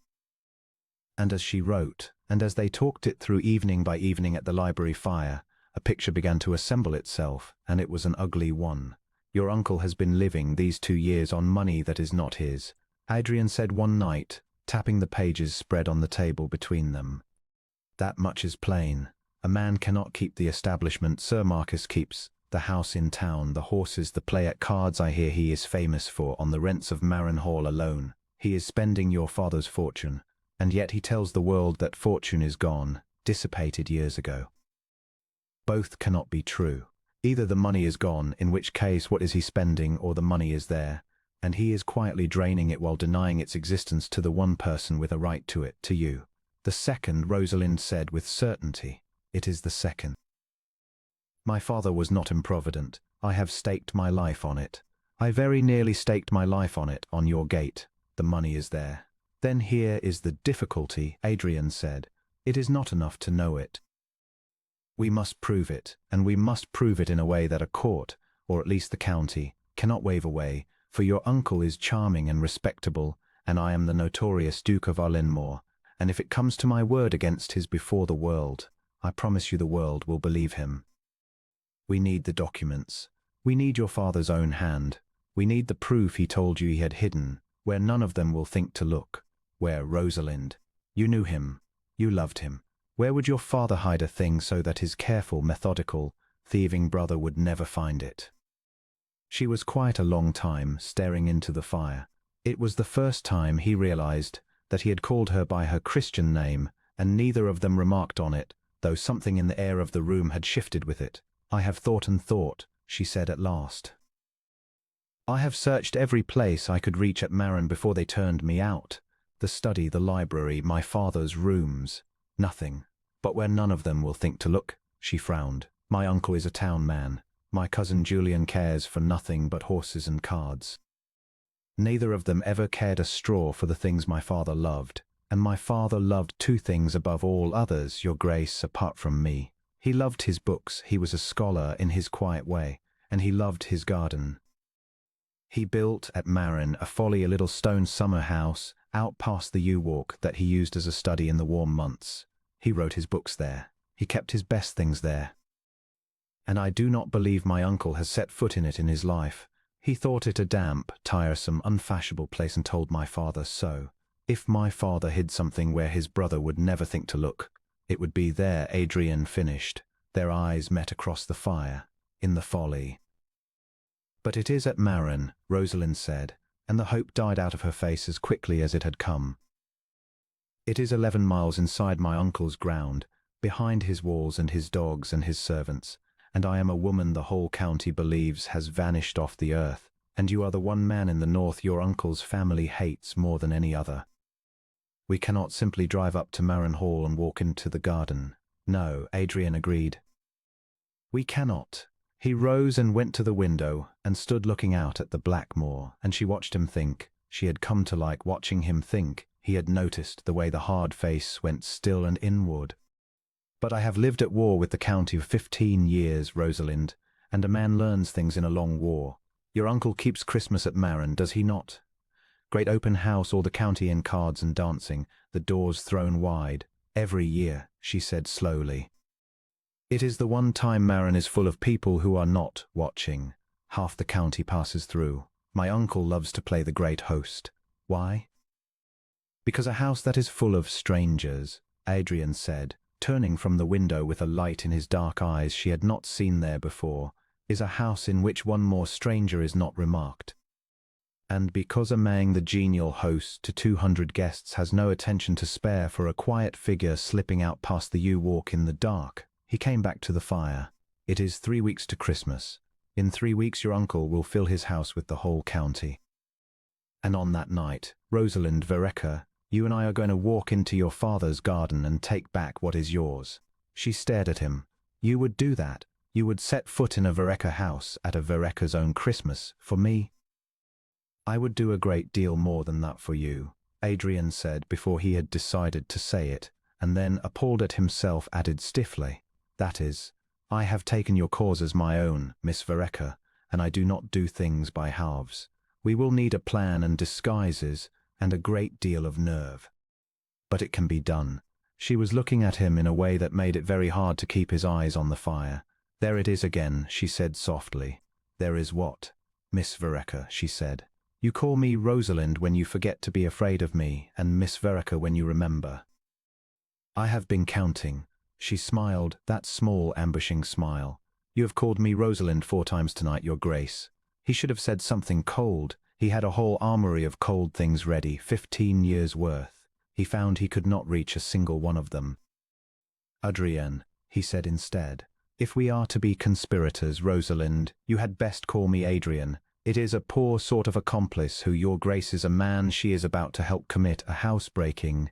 And as she wrote, and as they talked it through evening by evening at the library fire, a picture began to assemble itself, and it was an ugly one. Your uncle has been living these 2 years on money that is not his, Adrian said one night, tapping the pages spread on the table between them. That much is plain. A man cannot keep the establishment Sir Marcus keeps, the house in town, the horses, the play at cards I hear he is famous for, on the rents of Marin Hall alone. He is spending your father's fortune, and yet he tells the world that fortune is gone, dissipated years ago. Both cannot be true. Either the money is gone, in which case what is he spending, or the money is there, and he is quietly draining it while denying its existence to the one person with a right to it, to you. The second, Rosalind said with certainty. It is the second. My father was not improvident. I have staked my life on it. I very nearly staked my life on it, on your gate. The money is there. Then here is the difficulty, Adrian said. It is not enough to know it. We must prove it, and we must prove it in a way that a court, or at least the county, cannot wave away, for your uncle is charming and respectable, and I am the notorious Duke of Ullenmoor, and if it comes to my word against his before the world, I promise you the world will believe him. We need the documents. We need your father's own hand. We need the proof he told you he had hidden, where none of them will think to look. Where, Rosalind? You knew him. You loved him. Where would your father hide a thing so that his careful, methodical, thieving brother would never find it? She was quiet a long time, staring into the fire. It was the first time he realized that he had called her by her Christian name, and neither of them remarked on it, though something in the air of the room had shifted with it. I have thought and thought, she said at last. I have searched every place I could reach at Marin before they turned me out. The study, the library, my father's rooms. Nothing. But where none of them will think to look, she frowned. My uncle is a town man. My cousin Julian cares for nothing but horses and cards. Neither of them ever cared a straw for the things my father loved, and my father loved 2 things above all others, your grace, apart from me. He loved his books, he was a scholar in his quiet way, and he loved his garden. He built at Marin a little stone summer house out past the yew walk that he used as a study in the warm months. He wrote his books there. He kept his best things there. And I do not believe my uncle has set foot in it in his life. He thought it a damp, tiresome, unfashionable place and told my father so. If my father hid something where his brother would never think to look, it would be there. Adrian finished. Their eyes met across the fire, in the folly. But it is at Marin, Rosalind said, and the hope died out of her face as quickly as it had come. It is 11 miles inside my uncle's ground, behind his walls and his dogs and his servants, and I am a woman the whole county believes has vanished off the earth, and you are the one man in the north your uncle's family hates more than any other. We cannot simply drive up to Marin Hall and walk into the garden. No, Adrian agreed. We cannot. He rose and went to the window and stood looking out at the black moor, and she watched him think. She had come to like watching him think. He had noticed the way the hard face went still and inward. But I have lived at war with the county for 15 years, Rosalind, and a man learns things in a long war. Your uncle keeps Christmas at Marin, does he not? Great open house, all the county in cards and dancing, the doors thrown wide. Every year. she said slowly. It is the one time Marin is full of people who are not watching. Half the county passes through. My uncle loves to play the great host. Why? Because a house that is full of strangers, Adrian said, turning from the window with a light in his dark eyes she had not seen there before, is a house in which one more stranger is not remarked. And because among the genial host to 200 guests has no attention to spare for a quiet figure slipping out past the yew-walk in the dark, he came back to the fire. It is 3 weeks to Christmas. In 3 weeks your uncle will fill his house with the whole county. And on that night, Rosalind Vereker, you and I are going to walk into your father's garden and take back what is yours. She stared at him. You would do that? You would set foot in a Vereker house at a Vereker's own Christmas, for me? I would do a great deal more than that for you, Adrian said before he had decided to say it, and then, appalled at himself, added stiffly, that is, I have taken your cause as my own, Miss Vereker, and I do not do things by halves. We will need a plan and disguises, and a great deal of nerve. But it can be done. She was looking at him in a way that made it very hard to keep his eyes on the fire. There it is again, she said softly. There is what? Miss Vereker, she said. You call me Rosalind when you forget to be afraid of me, and Miss Vereker when you remember. I have been counting. She smiled, that small ambushing smile. You have called me Rosalind 4 times tonight, your grace. He should have said something cold. He had a whole armory of cold things ready, 15 years' worth. He found he could not reach a single one of them. Adrienne, he said instead, if we are to be conspirators, Rosalind, you had best call me Adrian. It is a poor sort of accomplice who your grace is a man she is about to help commit a housebreaking.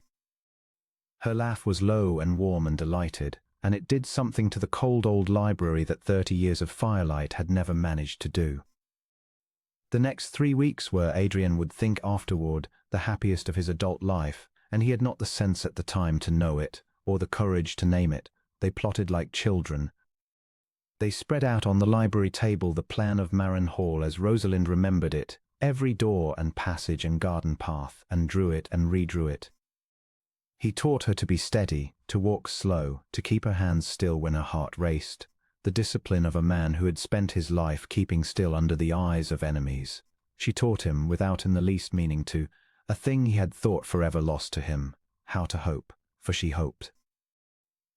Her laugh was low and warm and delighted, and it did something to the cold old library that 30 years of firelight had never managed to do. The next 3 weeks were, Adrian would think afterward, the happiest of his adult life, and he had not the sense at the time to know it, or the courage to name it. They plotted like children. They spread out on the library table the plan of Marin Hall as Rosalind remembered it, every door and passage and garden path, and drew it and redrew it. He taught her to be steady, to walk slow, to keep her hands still when her heart raced. The discipline of a man who had spent his life keeping still under the eyes of enemies. She taught him, without in the least meaning to, a thing he had thought forever lost to him, how to hope, for she hoped.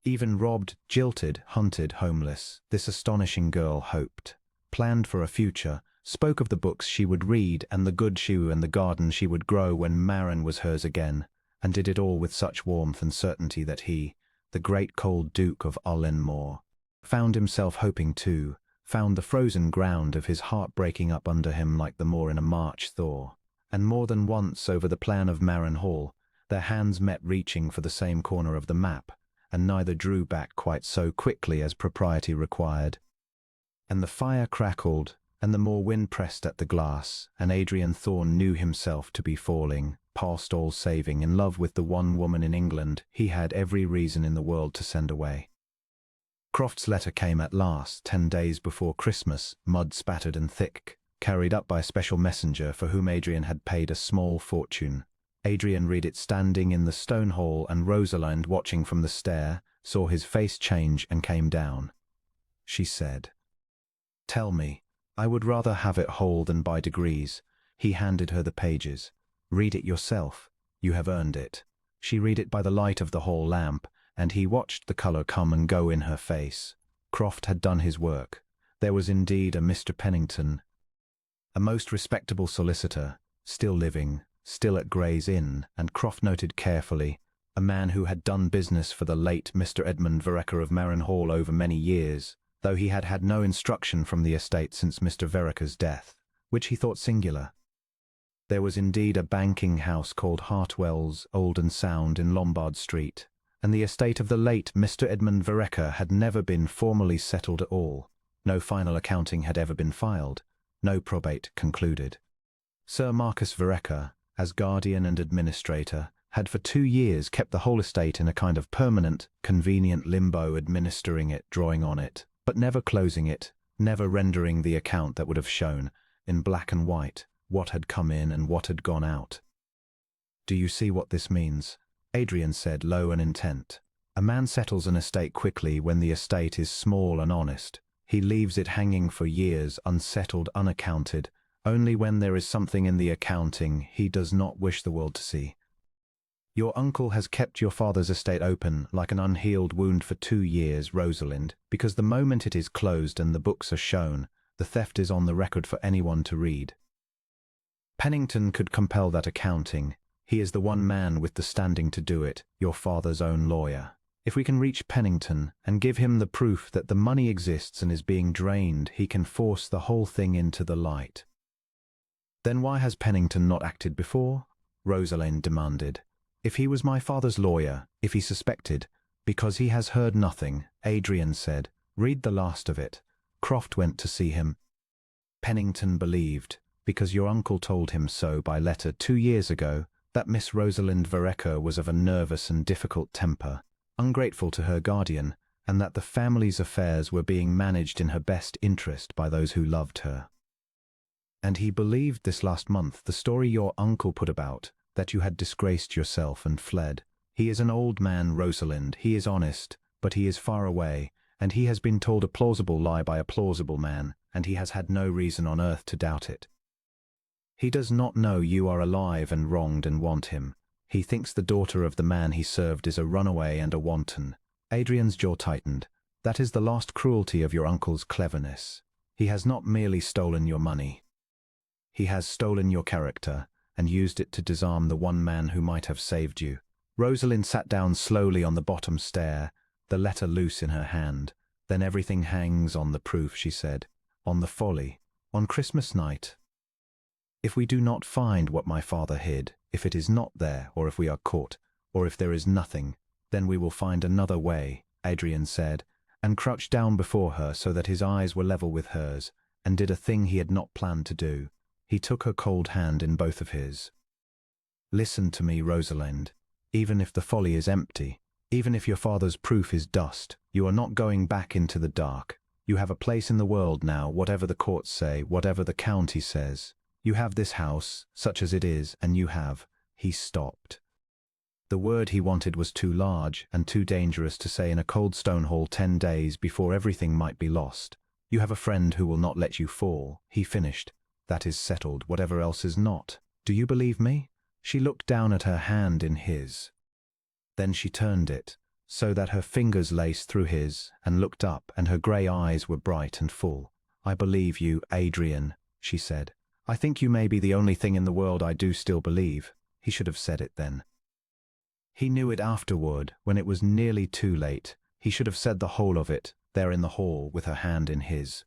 Even robbed, jilted, hunted, homeless, this astonishing girl hoped, planned for a future, spoke of the books she would read and the good shoe and the garden she would grow when Marin was hers again, and did it all with such warmth and certainty that he, the great cold Duke of Ullenmoor, found himself hoping too, found the frozen ground of his heart breaking up under him like the moor in a March thaw. And more than once over the plan of Marin Hall, their hands met reaching for the same corner of the map, and neither drew back quite so quickly as propriety required. And the fire crackled, and the more wind pressed at the glass, and Adrian Thorne knew himself to be falling, past all saving, in love with the one woman in England he had every reason in the world to send away. Croft's letter came at last, 10 days before Christmas, mud-spattered and thick, carried up by a special messenger for whom Adrian had paid a small fortune. Adrian read it standing in the stone hall, and Rosalind, watching from the stair, saw his face change and came down. She said, "Tell me. I would rather have it whole than by degrees." He handed her the pages. "Read it yourself. You have earned it." She read it by the light of the hall lamp, and he watched the colour come and go in her face. Croft had done his work. There was indeed a Mr. Pennington, a most respectable solicitor, still living, still at Gray's Inn, and Croft noted carefully, a man who had done business for the late Mr. Edmund Vereker of Marin Hall over many years, though he had had no instruction from the estate since Mr. Vereker's death, which he thought singular. There was indeed a banking house called Hartwell's, Old and Sound, in Lombard Street, and the estate of the late Mr. Edmund Vereker had never been formally settled at all. No final accounting had ever been filed, no probate concluded. Sir Marcus Vereker, as guardian and administrator, had for 2 years kept the whole estate in a kind of permanent, convenient limbo, administering it, drawing on it, but never closing it, never rendering the account that would have shown, in black and white, what had come in and what had gone out. "Do you see what this means?" Adrian said, low and intent. A man settles an estate quickly when the estate is small and honest. He leaves it hanging for years, unsettled, unaccounted, only when there is something in the accounting he does not wish the world to see. Your uncle has kept your father's estate open like an unhealed wound for 2 years, Rosalind, because the moment it is closed and the books are shown, the theft is on the record for anyone to read. Pennington could compel that accounting. He is the one man with the standing to do it, your father's own lawyer. If we can reach Pennington and give him the proof that the money exists and is being drained, he can force the whole thing into the light. Then why has Pennington not acted before? Rosalind demanded. If he was my father's lawyer, if he suspected, because he has heard nothing, Adrian said. Read the last of it. Croft went to see him. Pennington believed, because your uncle told him so by letter 2 years ago, that Miss Rosalind Vereker was of a nervous and difficult temper, ungrateful to her guardian, and that the family's affairs were being managed in her best interest by those who loved her. And he believed this last month the story your uncle put about, that you had disgraced yourself and fled. He is an old man, Rosalind. He is honest, but he is far away, and he has been told a plausible lie by a plausible man, and he has had no reason on earth to doubt it. He does not know you are alive and wronged and want him. He thinks the daughter of the man he served is a runaway and a wanton. Adrian's jaw tightened. That is the last cruelty of your uncle's cleverness. He has not merely stolen your money. He has stolen your character and used it to disarm the one man who might have saved you. Rosalind sat down slowly on the bottom stair, the letter loose in her hand. Then everything hangs on the proof, she said. On the folly. On Christmas night. If we do not find what my father hid, if it is not there, or if we are caught, or if there is nothing, then we will find another way, Adrian said, and crouched down before her so that his eyes were level with hers, and did a thing he had not planned to do. He took her cold hand in both of his. Listen to me, Rosalind. Even if the folly is empty, even if your father's proof is dust, you are not going back into the dark. You have a place in the world now, whatever the courts say, whatever the county says. You have this house, such as it is, and you have. He stopped. The word he wanted was too large and too dangerous to say in a cold stone hall 10 days before everything might be lost. You have a friend who will not let you fall. He finished. That is settled, whatever else is not. Do you believe me? She looked down at her hand in his. Then she turned it, so that her fingers laced through his, and looked up, and her grey eyes were bright and full. I believe you, Adrian, she said. I think you may be the only thing in the world I do still believe. He should have said it then. He knew it afterward, when it was nearly too late. He should have said the whole of it, there in the hall, with her hand in his.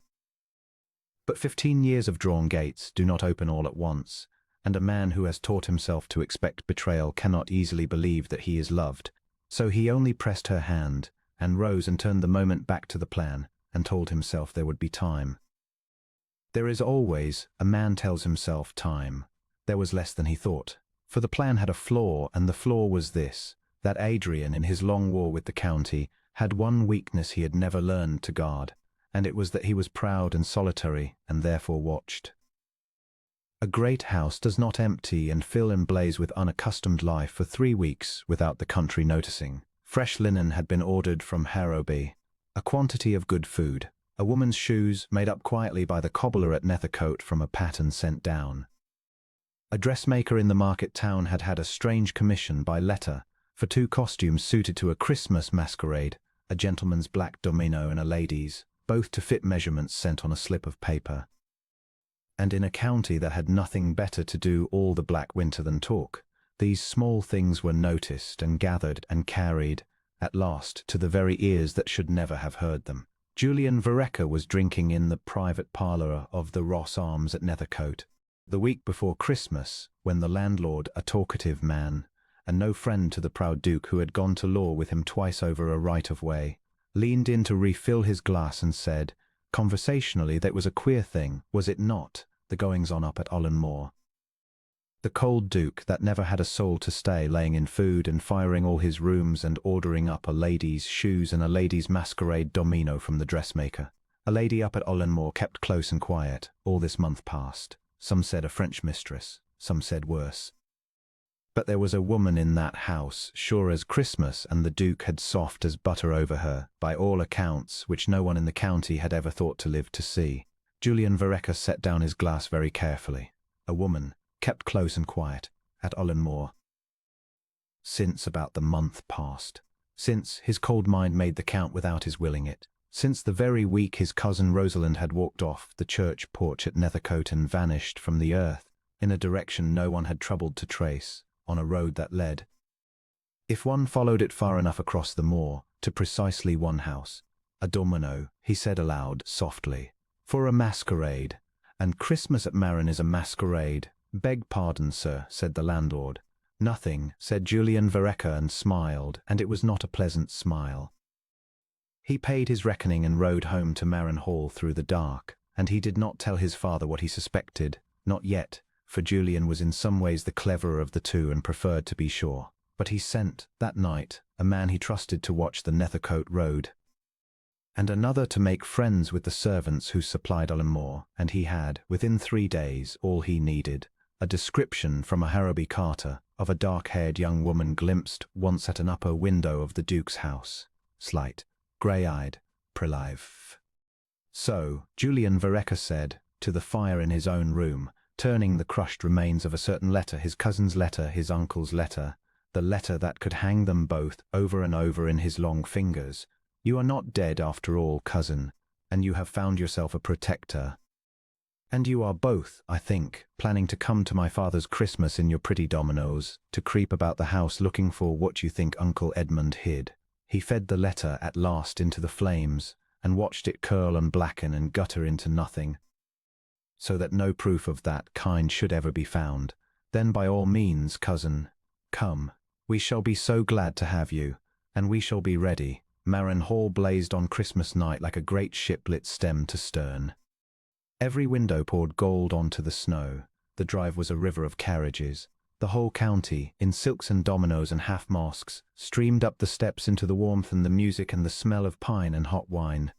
But 15 years of drawn gates do not open all at once, and a man who has taught himself to expect betrayal cannot easily believe that he is loved. So he only pressed her hand, and rose and turned the moment back to the plan, and told himself there would be time. There is always, a man tells himself, time. There was less than he thought. For the plan had a flaw, and the flaw was this, that Adrian, in his long war with the county, had one weakness he had never learned to guard, and it was that he was proud and solitary, and therefore watched. A great house does not empty and fill and blaze with unaccustomed life for 3 weeks without the country noticing. Fresh linen had been ordered from Harrowby, a quantity of good food, a woman's shoes made up quietly by the cobbler at Nethercote from a pattern sent down. A dressmaker in the market town had had a strange commission by letter for 2 costumes suited to a Christmas masquerade, a gentleman's black domino and a lady's, both to fit measurements sent on a slip of paper. And in a county that had nothing better to do all the black winter than talk, these small things were noticed and gathered and carried, at last, to the very ears that should never have heard them. Julian Vereker was drinking in the private parlour of the Ross Arms at Nethercote, the week before Christmas, when the landlord, a talkative man, and no friend to the proud Duke who had gone to law with him twice over a right-of-way, leaned in to refill his glass and said, conversationally, that was a queer thing, was it not, the goings-on up at Ullenmoor. The cold Duke, that never had a soul to stay, laying in food and firing all his rooms and ordering up a lady's shoes and a lady's masquerade domino from the dressmaker. A lady up at Ullenmoor kept close and quiet, all this month past. Some said a French mistress, some said worse. But there was a woman in that house, sure as Christmas, and the Duke had soft as butter over her, by all accounts, which no one in the county had ever thought to live to see. Julian Vereker set down his glass very carefully. A woman, kept close and quiet, at Ullenmoor. Since about the month past. Since his cold mind made the count without his willing it. Since the very week his cousin Rosalind had walked off the church porch at Nethercote and vanished from the earth, in a direction no one had troubled to trace, on a road that led, if one followed it far enough across the moor, to precisely one house. A domino, he said aloud, softly. For a masquerade. And Christmas at Marin is a masquerade. Beg pardon, sir, said the landlord. Nothing, said Julian Vereker and smiled, and it was not a pleasant smile. He paid his reckoning and rode home to Marin Hall through the dark, and he did not tell his father what he suspected, not yet, for Julian was in some ways the cleverer of the two and preferred to be sure. But he sent, that night, a man he trusted to watch the Nethercote road, and another to make friends with the servants who supplied Ullenmoor, and he had, within 3 days, all he needed. A description from a Harrowby carter of a dark-haired young woman glimpsed once at an upper window of the Duke's house, slight, grey-eyed, prelive. So, Julian Vereker said, to the fire in his own room, turning the crushed remains of a certain letter, his cousin's letter, his uncle's letter, the letter that could hang them both over and over in his long fingers. You are not dead after all, cousin, and you have found yourself a protector. And you are both, I think, planning to come to my father's Christmas in your pretty dominoes, to creep about the house looking for what you think Uncle Edmund hid. He fed the letter at last into the flames, and watched it curl and blacken and gutter into nothing, so that no proof of that kind should ever be found. Then by all means, cousin, come. We shall be so glad to have you, and we shall be ready. Marin Hall blazed on Christmas night like a great ship lit stem to stern. Every window poured gold onto the snow. The drive was a river of carriages. The whole county, in silks and dominoes and half-masks, streamed up the steps into the warmth and the music and the smell of pine and hot wine.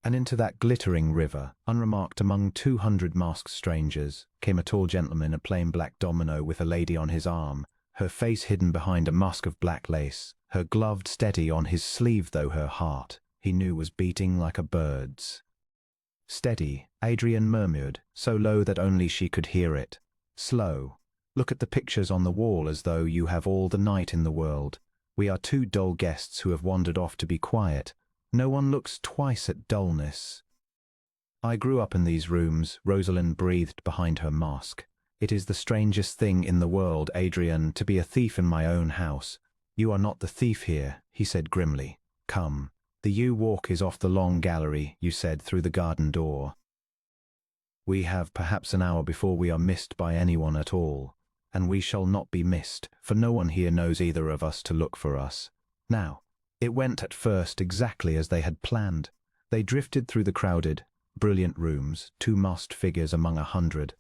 And into that glittering river, unremarked among 200 masked strangers, came a tall gentleman in a plain black domino with a lady on his arm, her face hidden behind a mask of black lace, her gloved steady on his sleeve, though her heart, he knew, was beating like a bird's. Steady, Adrian murmured, so low that only she could hear it. Slow. Look at the pictures on the wall as though you have all the night in the world. We are 2 dull guests who have wandered off to be quiet. No one looks twice at dullness. I grew up in these rooms, Rosalind breathed behind her mask. It is the strangest thing in the world, Adrian, to be a thief in my own house. You are not the thief here, he said grimly. Come. The yew walk is off the long gallery, you said, through the garden door. We have perhaps an hour before we are missed by anyone at all, and we shall not be missed, for no one here knows either of us to look for us. Now, it went at first exactly as they had planned. They drifted through the crowded, brilliant rooms, 2 masked figures among 100.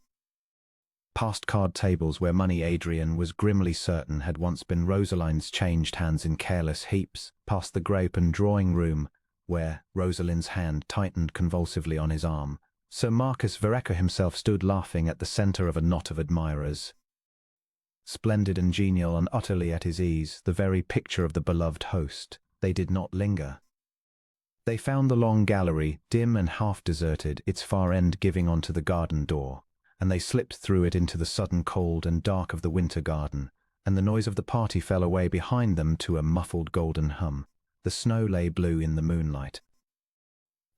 Past card tables where money, Adrian was grimly certain, had once been Rosalind's, changed hands in careless heaps, past the grey open drawing room, where Rosalind's hand tightened convulsively on his arm. Sir Marcus Vereker himself stood laughing at the centre of a knot of admirers. Splendid and genial and utterly at his ease, the very picture of the beloved host. They did not linger. They found the long gallery, dim and half-deserted, its far end giving onto the garden door, and they slipped through it into the sudden cold and dark of the winter garden, and the noise of the party fell away behind them to a muffled golden hum. The snow lay blue in the moonlight.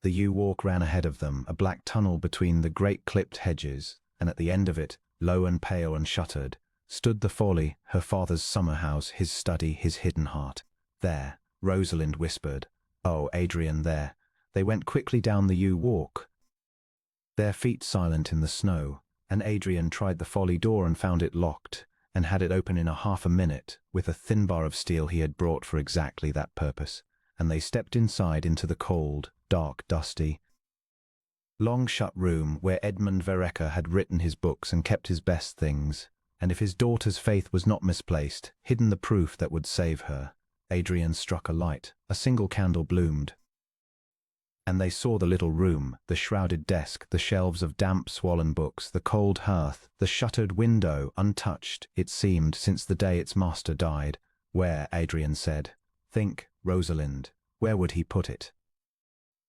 The yew walk ran ahead of them, a black tunnel between the great clipped hedges, and at the end of it, low and pale and shuttered, stood the Folly, her father's summer house, his study, his hidden heart. There, Rosalind whispered. Oh, Adrian, there. They went quickly down the yew walk, their feet silent in the snow, and Adrian tried the Folly door and found it locked, and had it open in half a minute, with a thin bar of steel he had brought for exactly that purpose, and they stepped inside into the cold, dark, dusty, long-shut room where Edmund Vereker had written his books and kept his best things, and if his daughter's faith was not misplaced, hidden the proof that would save her. Adrian struck a light. A single candle bloomed. And they saw the little room, the shrouded desk, the shelves of damp, swollen books, the cold hearth, the shuttered window, untouched, it seemed, since the day its master died. Where, Adrian said. Think, Rosalind, where would he put it?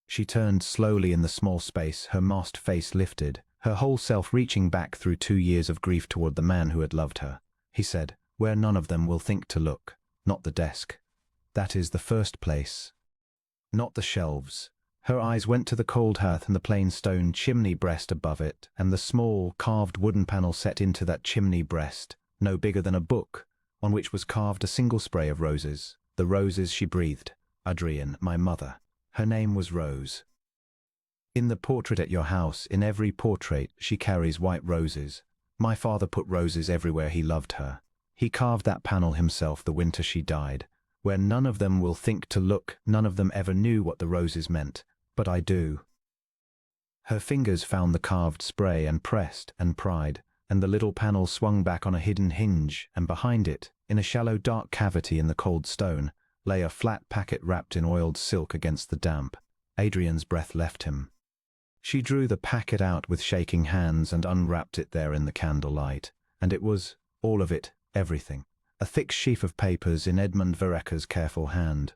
She turned slowly in the small space, her masked face lifted, her whole self reaching back through 2 years of grief toward the man who had loved her. He said, where none of them will think to look, not the desk. That is the first place. Not the shelves. Her eyes went to the cold hearth and the plain stone chimney breast above it, and the small, carved wooden panel set into that chimney breast, no bigger than a book, on which was carved a single spray of roses. The roses she breathed. Adrian, my mother. Her name was Rose. In the portrait at your house, in every portrait, she carries white roses. My father put roses everywhere he loved her. He carved that panel himself the winter she died. Where none of them will think to look, none of them ever knew what the roses meant. But I do. Her fingers found the carved spray and pressed and pried, and the little panel swung back on a hidden hinge, and behind it, in a shallow dark cavity in the cold stone, lay a flat packet wrapped in oiled silk against the damp. Adrian's breath left him. She drew the packet out with shaking hands and unwrapped it there in the candlelight, and it was, all of it, everything, a thick sheaf of papers in Edmund Vereker's careful hand.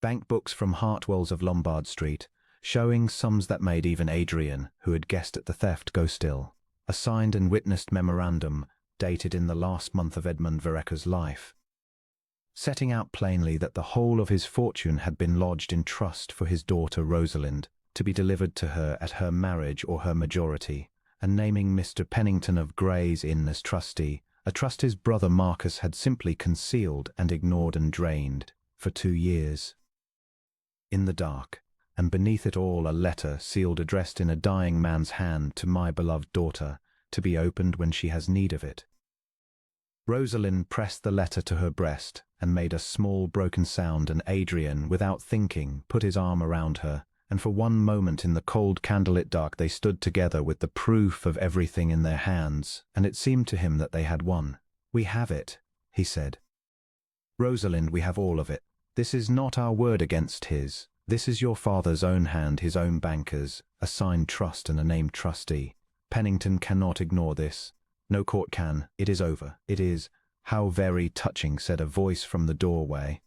Bank books from Hartwell's of Lombard Street, showing sums that made even Adrian, who had guessed at the theft, go still. A signed and witnessed memorandum, dated in the last month of Edmund Vereker's life, setting out plainly that the whole of his fortune had been lodged in trust for his daughter Rosalind, to be delivered to her at her marriage or her majority, and naming Mr. Pennington of Gray's Inn as trustee, a trust his brother Marcus had simply concealed and ignored and drained for 2 years. In the dark, and beneath it all a letter sealed addressed in a dying man's hand to my beloved daughter, to be opened when she has need of it. Rosalind pressed the letter to her breast and made a small broken sound, and Adrian, without thinking, put his arm around her, and for one moment in the cold candlelit dark they stood together with the proof of everything in their hands, and it seemed to him that they had won. We have it, he said. Rosalind, we have all of it. This is not our word against his. This is your father's own hand, his own bankers, a signed trust and a named trustee. Pennington cannot ignore this. No court can. It is over. It is. How very touching, said a voice from the doorway.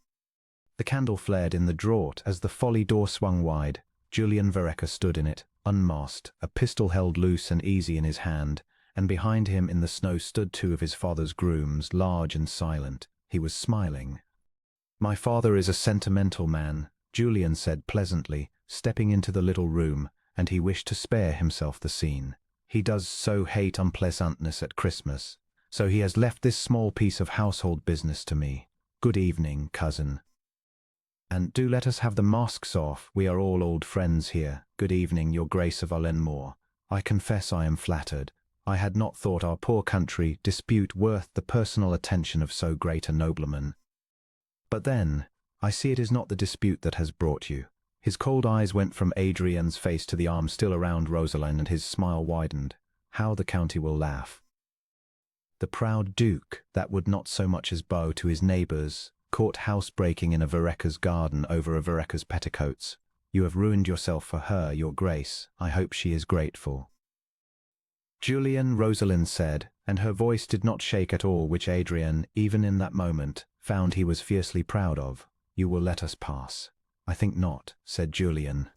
The candle flared in the draught as the folly door swung wide. Julian Vereker stood in it, unmasked, a pistol held loose and easy in his hand, and behind him in the snow stood 2 of his father's grooms, large and silent. He was smiling. My father is a sentimental man, Julian said pleasantly, stepping into the little room, and he wished to spare himself the scene. He does so hate unpleasantness at Christmas, so he has left this small piece of household business to me. Good evening, cousin. And do let us have the masks off, we are all old friends here. Good evening, your Grace of Ullenmoor. I confess I am flattered. I had not thought our poor country dispute worth the personal attention of so great a nobleman. But then, I see it is not the dispute that has brought you. His cold eyes went from Adrian's face to the arm still around Rosalind, and his smile widened. How the county will laugh. The proud Duke, that would not so much as bow to his neighbours, caught housebreaking in a Vereker's garden over a Vereker's petticoats. You have ruined yourself for her, your Grace. I hope she is grateful. Julian, Rosalind said, and her voice did not shake at all, which Adrian, even in that moment, found he was fiercely proud of. You will let us pass. I think not, said Julian.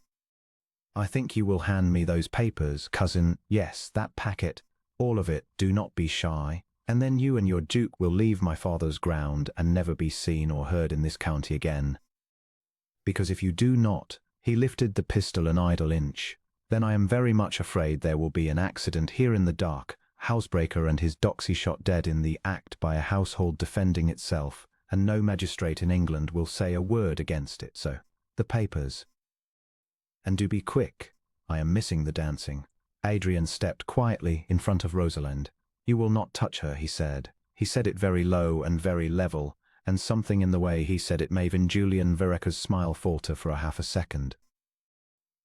I think you will hand me those papers, cousin. Yes, that packet. All of it. Do not be shy. And then you and your Duke will leave my father's ground and never be seen or heard in this county again. Because if you do not, he lifted the pistol an idle inch, then I am very much afraid there will be an accident here in the dark, housebreaker and his doxy shot dead in the act by a household defending itself, and no magistrate in England will say a word against it. So, the papers. And do be quick. I am missing the dancing. Adrian stepped quietly in front of Rosalind. You will not touch her, he said. He said it very low and very level, and something in the way he said it made Julian Vereker's smile falter for a half a second.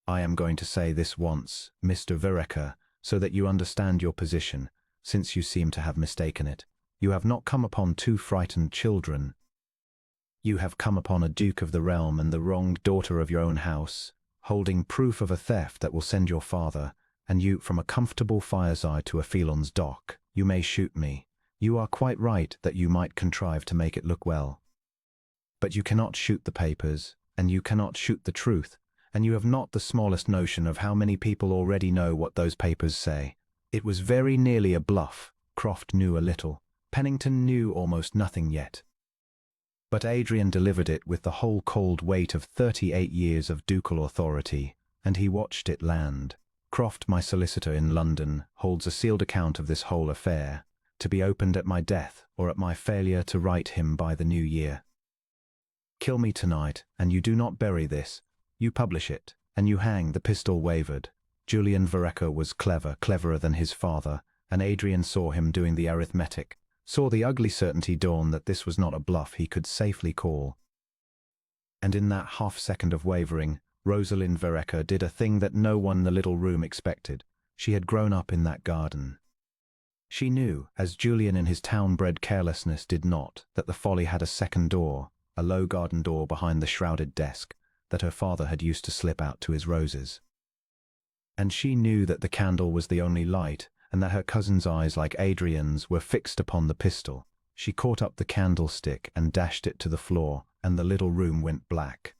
I am going to say this once, Mr. Vereker, so that you understand your position, since you seem to have mistaken it. You have not come upon 2 frightened children. You have come upon a duke of the realm and the wronged daughter of your own house. holding proof of a theft that will send your father and you from a comfortable fireside to a felon's dock. You may shoot me. You are quite right that you might contrive to make it look well. But you cannot shoot the papers, and you cannot shoot the truth, and you have not the smallest notion of how many people already know what those papers say. It was very nearly a bluff. Croft knew a little. Pennington knew almost nothing yet. But Adrian delivered it with the whole cold weight of 38 years of ducal authority, and he watched it land. Croft, my solicitor in London, holds a sealed account of this whole affair, to be opened at my death or at my failure to write him by the new year. Kill me tonight, and you do not bury this. You publish it, and you hang. The pistol wavered. Julian Vereker was clever, cleverer than his father, and Adrian saw him doing the arithmetic, saw the ugly certainty dawn that this was not a bluff he could safely call. And in that half-second of wavering, Rosalind Vereker did a thing that no one in the little room expected. She had grown up in that garden. She knew, as Julian in his town-bred carelessness did not, that the folly had a second door, a low garden door behind the shrouded desk, that her father had used to slip out to his roses. And she knew that the candle was the only light, and that her cousin's eyes, like Adrian's, were fixed upon the pistol. She caught up the candlestick and dashed it to the floor, and the little room went black.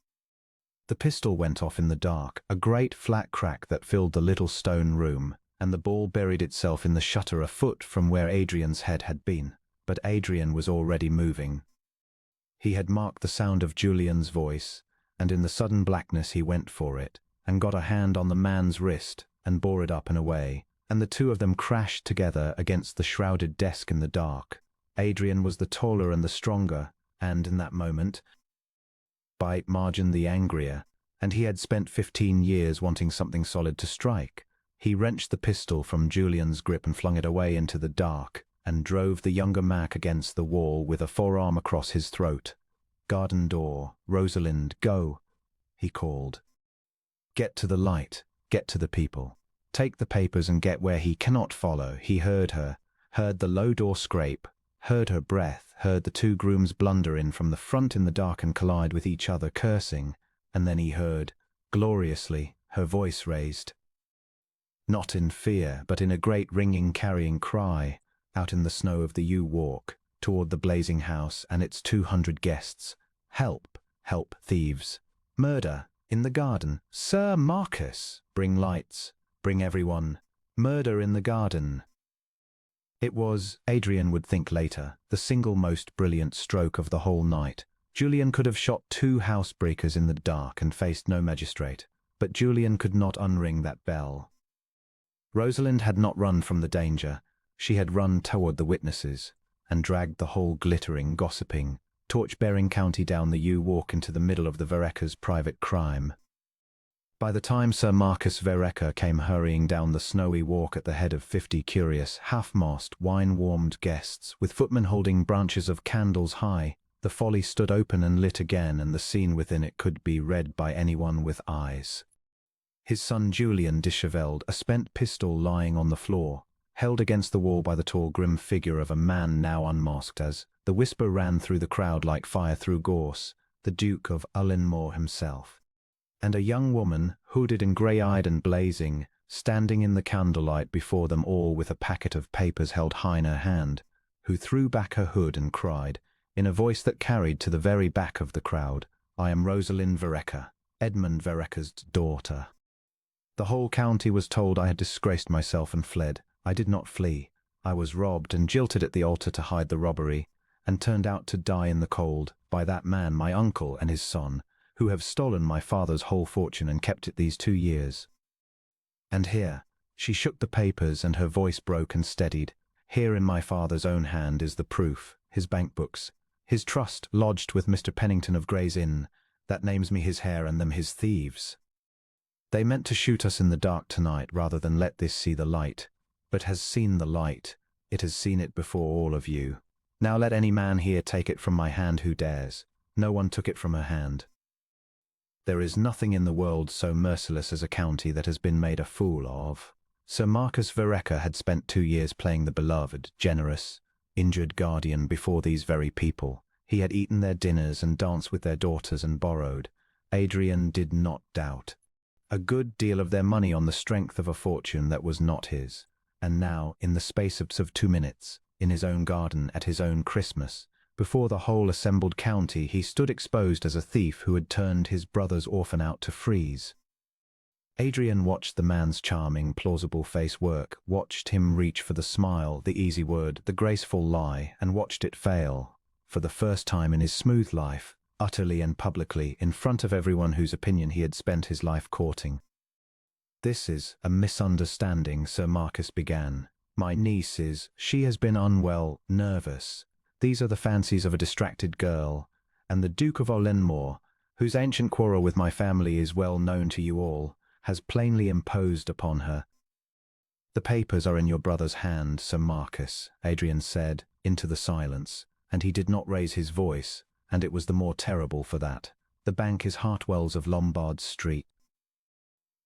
The pistol went off in the dark, a great flat crack that filled the little stone room, and the ball buried itself in the shutter a foot from where Adrian's head had been. But Adrian was already moving. He had marked the sound of Julian's voice, and in the sudden blackness he went for it, and got a hand on the man's wrist, and bore it up and away, and the two of them crashed together against the shrouded desk in the dark. Adrian was the taller and the stronger, and in that moment, by margin the angrier, and he had spent 15 years wanting something solid to strike. He wrenched the pistol from Julian's grip and flung it away into the dark, and drove the younger Mac against the wall with a forearm across his throat. "Garden door, Rosalind, go," he called. "Get to the light, get to the people. Take the papers and get where he cannot follow." He heard her, heard the low door scrape, heard her breath, heard the two grooms blunder in from the front in the dark and collide with each other, cursing, and then he heard, gloriously, her voice raised. Not in fear, but in a great ringing carrying cry, out in the snow of the yew walk, toward the blazing house and its 200 guests. "Help, help, thieves! Murder, in the garden! Sir Marcus! Bring lights, bring everyone! Murder in the garden!" It was, Adrian would think later, the single most brilliant stroke of the whole night. Julian could have shot 2 housebreakers in the dark and faced no magistrate, but Julian could not unring that bell. Rosalind had not run from the danger. She had run toward the witnesses, and dragged the whole glittering, gossiping, torch-bearing county down the yew walk into the middle of the Verekers' private crime. By the time Sir Marcus Vereker came hurrying down the snowy walk at the head of 50 curious, half-mossed, wine-warmed guests, with footmen holding branches of candles high, the folly stood open and lit again, and the scene within it could be read by anyone with eyes. His son Julian dishevelled, a spent pistol lying on the floor, held against the wall by the tall grim figure of a man now unmasked as, the whisper ran through the crowd like fire through gorse, the Duke of Ullenmoor himself. And a young woman, hooded and grey-eyed and blazing, standing in the candlelight before them all with a packet of papers held high in her hand, who threw back her hood and cried, in a voice that carried to the very back of the crowd, "I am Rosalind Vereker, Edmund Vereker's daughter." The whole county was told I had disgraced myself and fled. I did not flee. I was robbed and jilted at the altar to hide the robbery, and turned out to die in the cold by that man, my uncle and his son, who have stolen my father's whole fortune and kept it these 2 years. And here, she shook the papers and her voice broke and steadied, here in my father's own hand is the proof, his bank books, his trust lodged with Mr. Pennington of Gray's Inn, that names me his heir and them his thieves. They meant to shoot us in the dark tonight rather than let this see the light, but has seen the light. It has seen it before all of you. Now let any man here take it from my hand who dares. No one took it from her hand. There is nothing in the world so merciless as a county that has been made a fool of. Sir Marcus Vereker had spent 2 years playing the beloved, generous, injured guardian before these very people. He had eaten their dinners and danced with their daughters and borrowed. Adrian did not doubt. a good deal of their money on the strength of a fortune that was not his. And now, in the space of 2 minutes, in his own garden at his own Christmas, before the whole assembled county, he stood exposed as a thief who had turned his brother's orphan out to freeze. Adrian watched the man's charming, plausible face work, watched him reach for the smile, the easy word, the graceful lie, and watched it fail, for the first time in his smooth life, utterly and publicly, in front of everyone whose opinion he had spent his life courting. "This is a misunderstanding," Sir Marcus began. "My niece she has been unwell, nervous. These are the fancies of a distracted girl, and the Duke of Ullenmoor, whose ancient quarrel with my family is well known to you all, has plainly imposed upon her." "The papers are in your brother's hand, Sir Marcus," Adrian said, into the silence, and he did not raise his voice, and it was the more terrible for that. "The bank is Hartwell's of Lombard Street.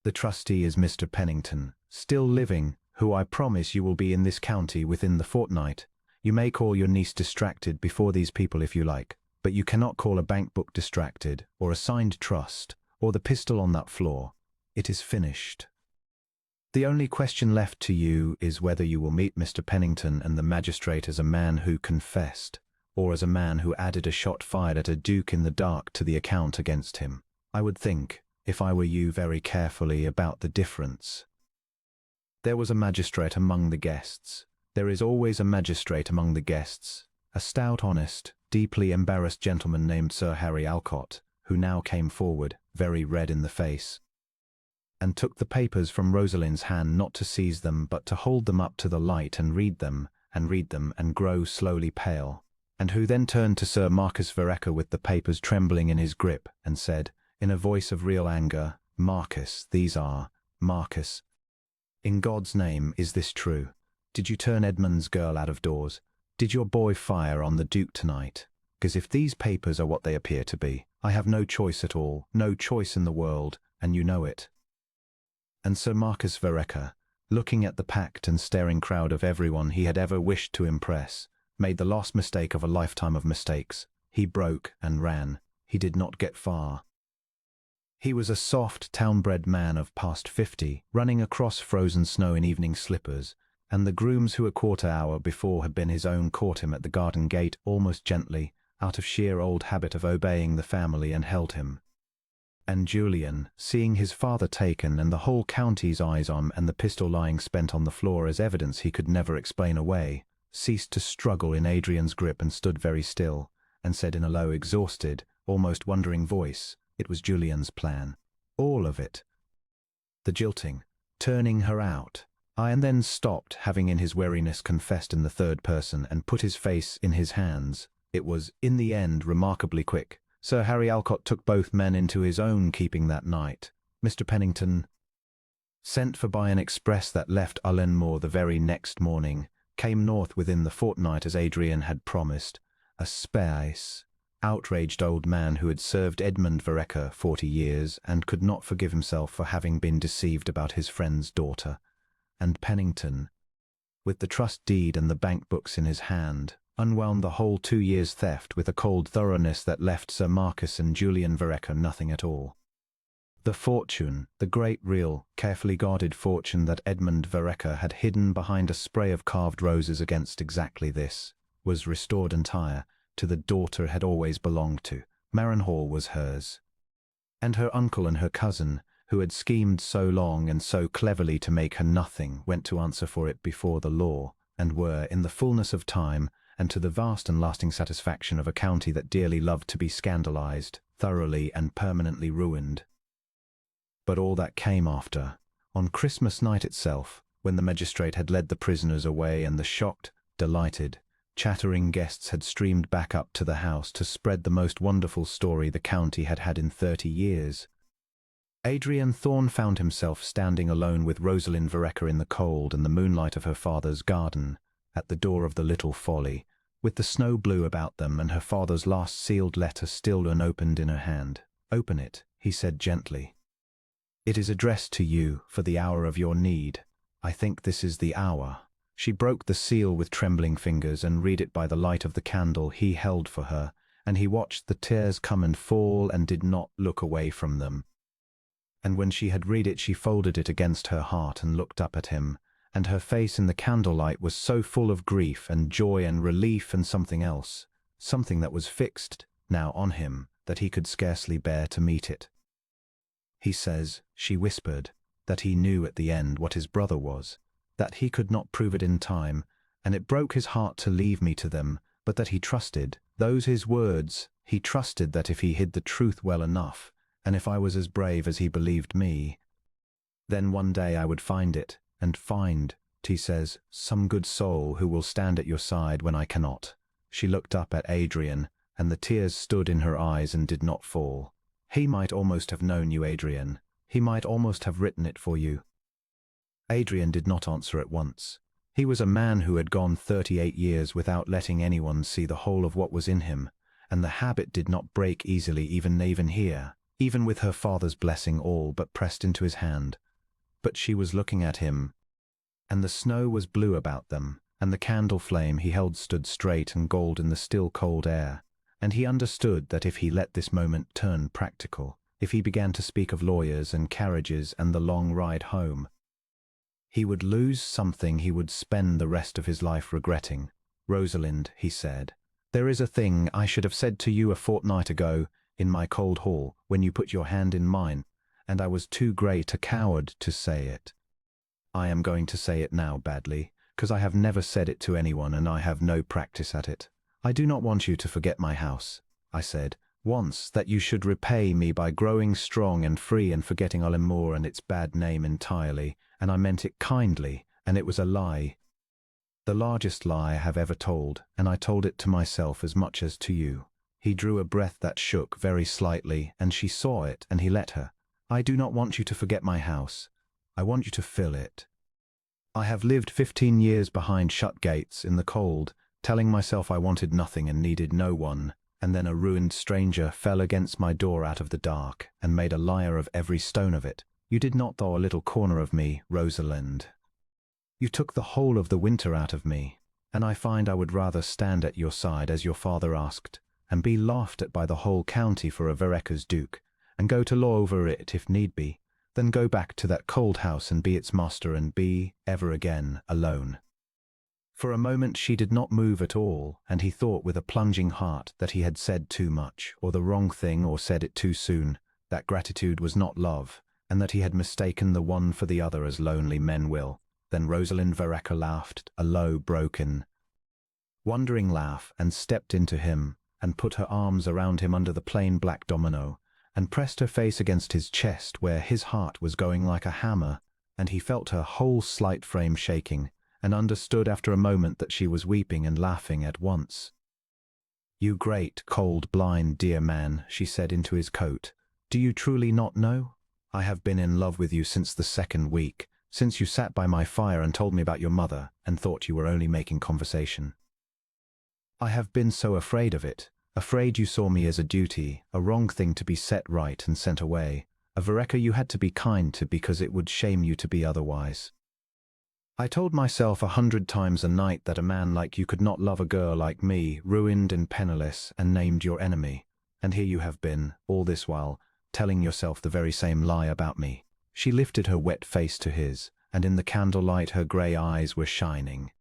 The trustee is Mr. Pennington, still living, who I promise you will be in this county within the fortnight. You may call your niece distracted before these people if you like, but you cannot call a bank book distracted, or a signed trust, or the pistol on that floor. It is finished. The only question left to you is whether you will meet Mr. Pennington and the magistrate as a man who confessed, or as a man who added a shot fired at a duke in the dark to the account against him. I would think, if I were you, very carefully about the difference." There was a magistrate among the guests. There is always a magistrate among the guests, a stout, honest, deeply embarrassed gentleman named Sir Harry Alcott, who now came forward, very red in the face, and took the papers from Rosalind's hand, not to seize them, but to hold them up to the light and read them, and grow slowly pale, and who then turned to Sir Marcus Vereker with the papers trembling in his grip, and said, in a voice of real anger, "Marcus, these are, Marcus, in God's name, is this true? Did you turn Edmund's girl out of doors? Did your boy fire on the Duke tonight? Because if these papers are what they appear to be, I have no choice at all, no choice in the world, and you know it." And Sir Marcus Vereker, looking at the packed and staring crowd of everyone he had ever wished to impress, made the last mistake of a lifetime of mistakes. He broke and ran. He did not get far. He was a soft, town-bred man of past 50, running across frozen snow in evening slippers, and the grooms who a quarter hour before had been his own caught him at the garden gate almost gently, out of sheer old habit of obeying the family, and held him. And Julian, seeing his father taken and the whole county's eyes on and the pistol lying spent on the floor as evidence he could never explain away, ceased to struggle in Adrian's grip and stood very still, and said in a low, exhausted, almost wondering voice, it was Julian's plan. All of it. The jilting, turning her out. And then stopped, having in his weariness confessed in the third person and put his face in his hands. It was, in the end, remarkably quick. Sir Harry Alcott took both men into his own keeping that night. Mr. Pennington, sent for by an express that left Ullenmoor the very next morning, came north within the fortnight as Adrian had promised, a space, outraged old man who had served Edmund Vereker 40 years and could not forgive himself for having been deceived about his friend's daughter. And Pennington, with the trust deed and the bank books in his hand, unwound the whole 2 years' theft with a cold thoroughness that left Sir Marcus and Julian Vereker nothing at all. The fortune, the great real, carefully guarded fortune that Edmund Vereker had hidden behind a spray of carved roses against exactly this, was restored entire to the daughter it had always belonged to. Marenhall was hers. And her uncle and her cousin, who had schemed so long and so cleverly to make her nothing, went to answer for it before the law, and were, in the fullness of time, and to the vast and lasting satisfaction of a county that dearly loved to be scandalized, thoroughly and permanently ruined. But all that came after. On Christmas night itself, when the magistrate had led the prisoners away and the shocked, delighted, chattering guests had streamed back up to the house to spread the most wonderful story the county had had in 30 years, Adrian Thorne found himself standing alone with Rosalind Vereker in the cold and the moonlight of her father's garden, at the door of the Little Folly, with the snow blue about them and her father's last sealed letter still unopened in her hand. "Open it," he said gently. "It is addressed to you for the hour of your need. I think this is the hour." She broke the seal with trembling fingers and read it by the light of the candle he held for her, and he watched the tears come and fall and did not look away from them. And when she had read it, she folded it against her heart and looked up at him, and her face in the candlelight was so full of grief and joy and relief and something else, something that was fixed now on him, that he could scarcely bear to meet it. He says, she whispered, that he knew at the end what his brother was, that he could not prove it in time, and it broke his heart to leave me to them, but that he trusted, those his words, he trusted that if he hid the truth well enough, and if I was as brave as he believed me, then one day I would find it, and find, he says, some good soul who will stand at your side when I cannot. She looked up at Adrian, and the tears stood in her eyes and did not fall. He might almost have known you, Adrian. He might almost have written it for you. Adrian did not answer at once. He was a man who had gone 38 years without letting anyone see the whole of what was in him, and the habit did not break easily even here, even with her father's blessing all but pressed into his hand. But she was looking at him, and the snow was blue about them, and the candle flame he held stood straight and gold in the still cold air, and he understood that if he let this moment turn practical, if he began to speak of lawyers and carriages and the long ride home, he would lose something he would spend the rest of his life regretting. Rosalind, he said, there is a thing I should have said to you a fortnight ago in my cold hall when you put your hand in mine, and I was too great a coward to say it. I am going to say it now badly, because I have never said it to anyone and I have no practice at it. I do not want you to forget my house, I said, once, that you should repay me by growing strong and free and forgetting Ullenmoor and its bad name entirely, and I meant it kindly, and it was a lie. The largest lie I have ever told, and I told it to myself as much as to you. He drew a breath that shook very slightly, and she saw it, and he let her. I do not want you to forget my house. I want you to fill it. I have lived 15 years behind shut gates in the cold, telling myself I wanted nothing and needed no one, and then a ruined stranger fell against my door out of the dark and made a liar of every stone of it. You did not thaw a little corner of me, Rosalind. You took the whole of the winter out of me, and I find I would rather stand at your side as your father asked, and be laughed at by the whole county for a Vereker's Duke, and go to law over it if need be, than go back to that cold house and be its master and be, ever again, alone. For a moment she did not move at all, and he thought with a plunging heart that he had said too much, or the wrong thing, or said it too soon, that gratitude was not love, and that he had mistaken the one for the other as lonely men will. Then Rosalind Vereker laughed, a low, broken, wondering laugh, and stepped into him, and put her arms around him under the plain black domino, and pressed her face against his chest where his heart was going like a hammer, and he felt her whole slight frame shaking, and understood after a moment that she was weeping and laughing at once. You great, cold, blind, dear man, she said into his coat, do you truly not know? I have been in love with you since the second week, since you sat by my fire and told me about your mother, and thought you were only making conversation. I have been so afraid of it, afraid you saw me as a duty, a wrong thing to be set right and sent away, a Vereker you had to be kind to because it would shame you to be otherwise. I told myself 100 times a night that a man like you could not love a girl like me, ruined and penniless, and named your enemy. And here you have been, all this while, telling yourself the very same lie about me. She lifted her wet face to his, and in the candlelight her grey eyes were shining.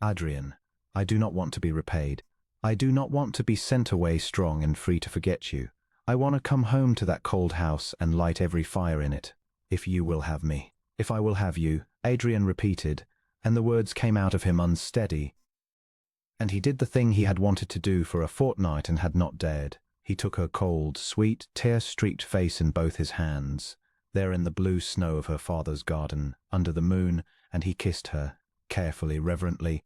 Adrian, I do not want to be repaid. I do not want to be sent away strong and free to forget you. I want to come home to that cold house and light every fire in it, if you will have me. If I will have you, Adrian repeated, and the words came out of him unsteady. And he did the thing he had wanted to do for a fortnight and had not dared. He took her cold, sweet, tear-streaked face in both his hands, there in the blue snow of her father's garden, under the moon, and he kissed her, carefully, reverently.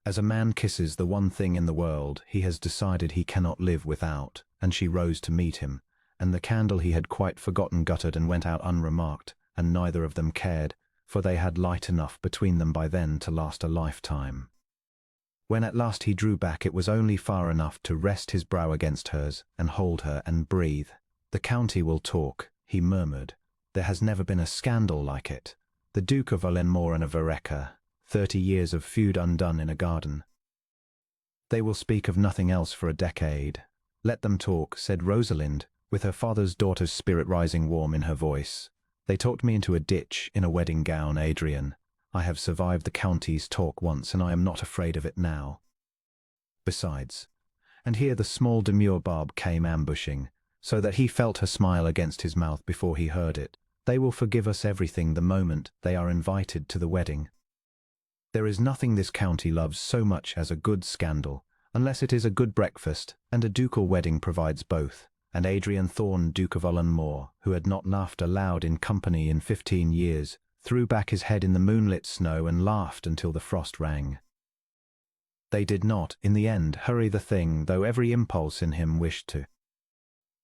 As a man kisses the one thing in the world he has decided he cannot live without, and she rose to meet him, and the candle he had quite forgotten guttered and went out unremarked, and neither of them cared, for they had light enough between them by then to last a lifetime. When at last he drew back, it was only far enough to rest his brow against hers, and hold her, and breathe. The county will talk, he murmured. There has never been a scandal like it. The Duke of Ullenmoor and a Vereker, 30 years of feud undone in a garden. They will speak of nothing else for a decade. Let them talk, said Rosalind, with her father's daughter's spirit rising warm in her voice. They talked me into a ditch in a wedding gown, Adrian. I have survived the county's talk once, and I am not afraid of it now. Besides, and here the small demure barb came ambushing, so that he felt her smile against his mouth before he heard it. They will forgive us everything the moment they are invited to the wedding. There is nothing this county loves so much as a good scandal, unless it is a good breakfast, and a ducal wedding provides both. And Adrian Thorne, Duke of Ullenmoor, who had not laughed aloud in company in 15 years, threw back his head in the moonlit snow and laughed until the frost rang. They did not, in the end, hurry the thing, though every impulse in him wished to.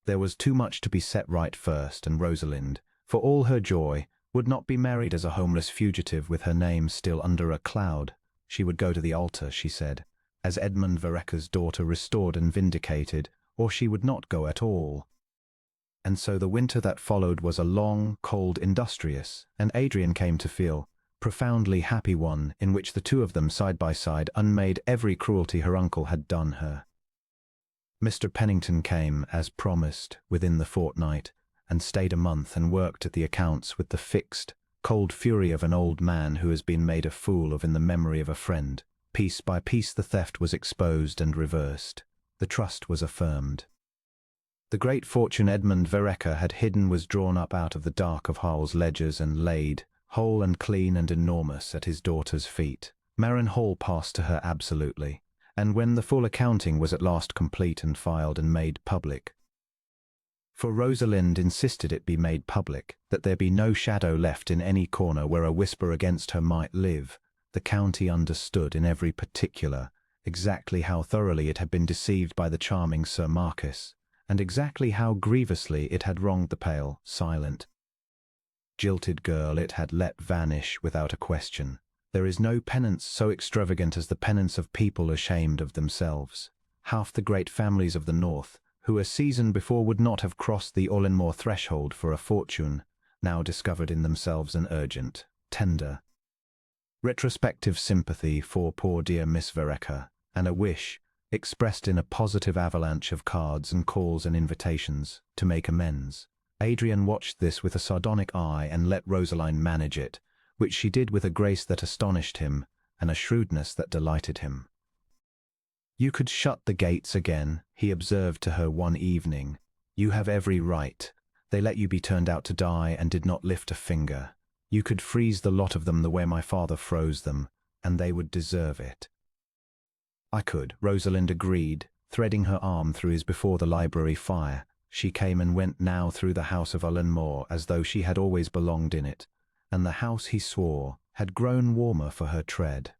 There was too much to be set right first, and Rosalind, for all her joy, would not be married as a homeless fugitive with her name still under a cloud. She would go to the altar, she said, as Edmund Vereker's daughter restored and vindicated, or she would not go at all. And so the winter that followed was a long, cold, industrious, and Adrian came to feel, profoundly happy one, in which the two of them side by side unmade every cruelty her uncle had done her. Mr. Pennington came, as promised, within the fortnight, and stayed a month and worked at the accounts with the fixed, cold fury of an old man who has been made a fool of in the memory of a friend. Piece by piece the theft was exposed and reversed. The trust was affirmed. The great fortune Edmund Vereker had hidden was drawn up out of the dark of Hull's ledgers and laid, whole and clean and enormous, at his daughter's feet. Marin Hall passed to her absolutely, and when the full accounting was at last complete and filed and made public, for Rosalind insisted it be made public, that there be no shadow left in any corner where a whisper against her might live, the county understood in every particular exactly how thoroughly it had been deceived by the charming Sir Marcus, and exactly how grievously it had wronged the pale, silent, jilted girl it had let vanish without a question. There is no penance so extravagant as the penance of people ashamed of themselves. Half the great families of the North, who a season before would not have crossed the Ullenmoor threshold for a fortune, now discovered in themselves an urgent, tender, retrospective sympathy for poor dear Miss Vereker, and a wish, expressed in a positive avalanche of cards and calls and invitations, to make amends. Adrian watched this with a sardonic eye and let Rosaline manage it, which she did with a grace that astonished him and a shrewdness that delighted him. "You could shut the gates again," he observed to her one evening. "You have every right. They let you be turned out to die and did not lift a finger. You could freeze the lot of them the way my father froze them, and they would deserve it." "I could," Rosalind agreed, threading her arm through his before the library fire. She came and went now through the house of Ullenmoor as though she had always belonged in it, and the house, he swore, had grown warmer for her tread.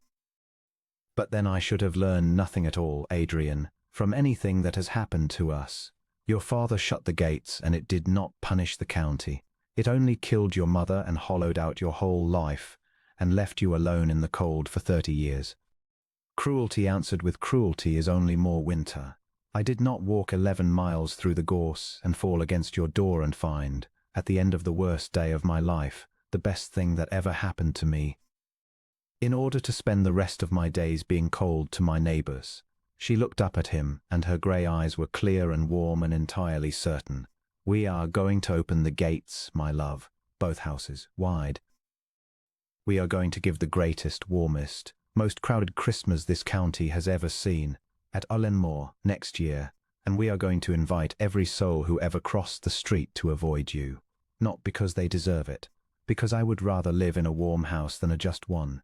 "But then I should have learned nothing at all, Adrian, from anything that has happened to us. Your father shut the gates, and it did not punish the county. It only killed your mother and hollowed out your whole life, and left you alone in the cold for 30 years. Cruelty answered with cruelty is only more winter. I did not walk 11 miles through the gorse and fall against your door and find, at the end of the worst day of my life, the best thing that ever happened to me. In order to spend the rest of my days being cold to my neighbours." She looked up at him, and her grey eyes were clear and warm and entirely certain. "We are going to open the gates, my love, both houses, wide. We are going to give the greatest, warmest, most crowded Christmas this county has ever seen, at Ullenmoor next year, and we are going to invite every soul who ever crossed the street to avoid you. Not because they deserve it, because I would rather live in a warm house than a just one.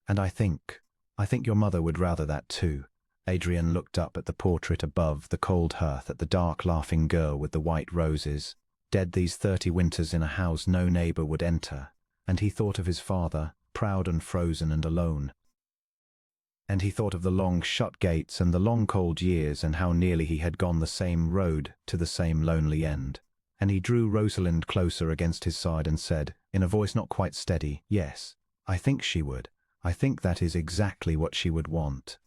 And I think your mother would rather that too." Adrian looked up at the portrait above the cold hearth, at the dark laughing girl with the white roses, dead these 30 winters in a house no neighbour would enter, and he thought of his father, proud and frozen and alone. And he thought of the long shut gates and the long cold years, and how nearly he had gone the same road to the same lonely end. And he drew Rosalind closer against his side and said, in a voice not quite steady, "Yes, I think she would. I think that is exactly what she would want.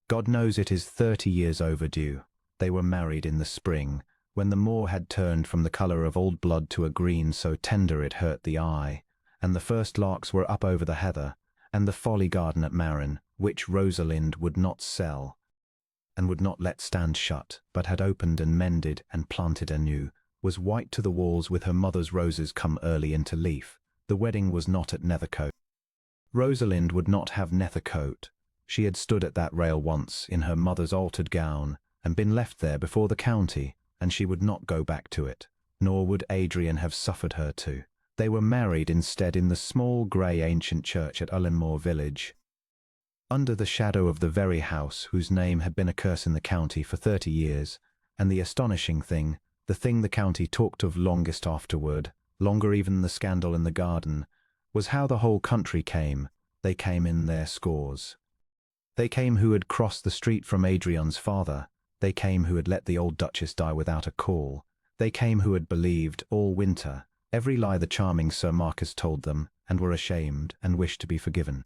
God knows it is 30 years overdue. They were married in the spring, when the moor had turned from the colour of old blood to a green so tender it hurt the eye, and the first larks were up over the heather, and the folly garden at Marin, which Rosalind would not sell, and would not let stand shut, but had opened and mended and planted anew, was white to the walls with her mother's roses come early into leaf. The wedding was not at Nethercote. Rosalind would not have Nethercote. She had stood at that rail once, in her mother's altered gown, and been left there before the county, and she would not go back to it, nor would Adrian have suffered her to. They were married instead in the small grey ancient church at Ullenmoor village, under the shadow of the very house whose name had been a curse in the county for 30 years, and the astonishing thing, the thing the county talked of longest afterward, longer even than the scandal in the garden, was how the whole country came. They came in their scores. They came who had crossed the street from Adrian's father. They came who had let the old Duchess die without a call. They came who had believed, all winter, every lie the charming Sir Marcus told them, and were ashamed, and wished to be forgiven.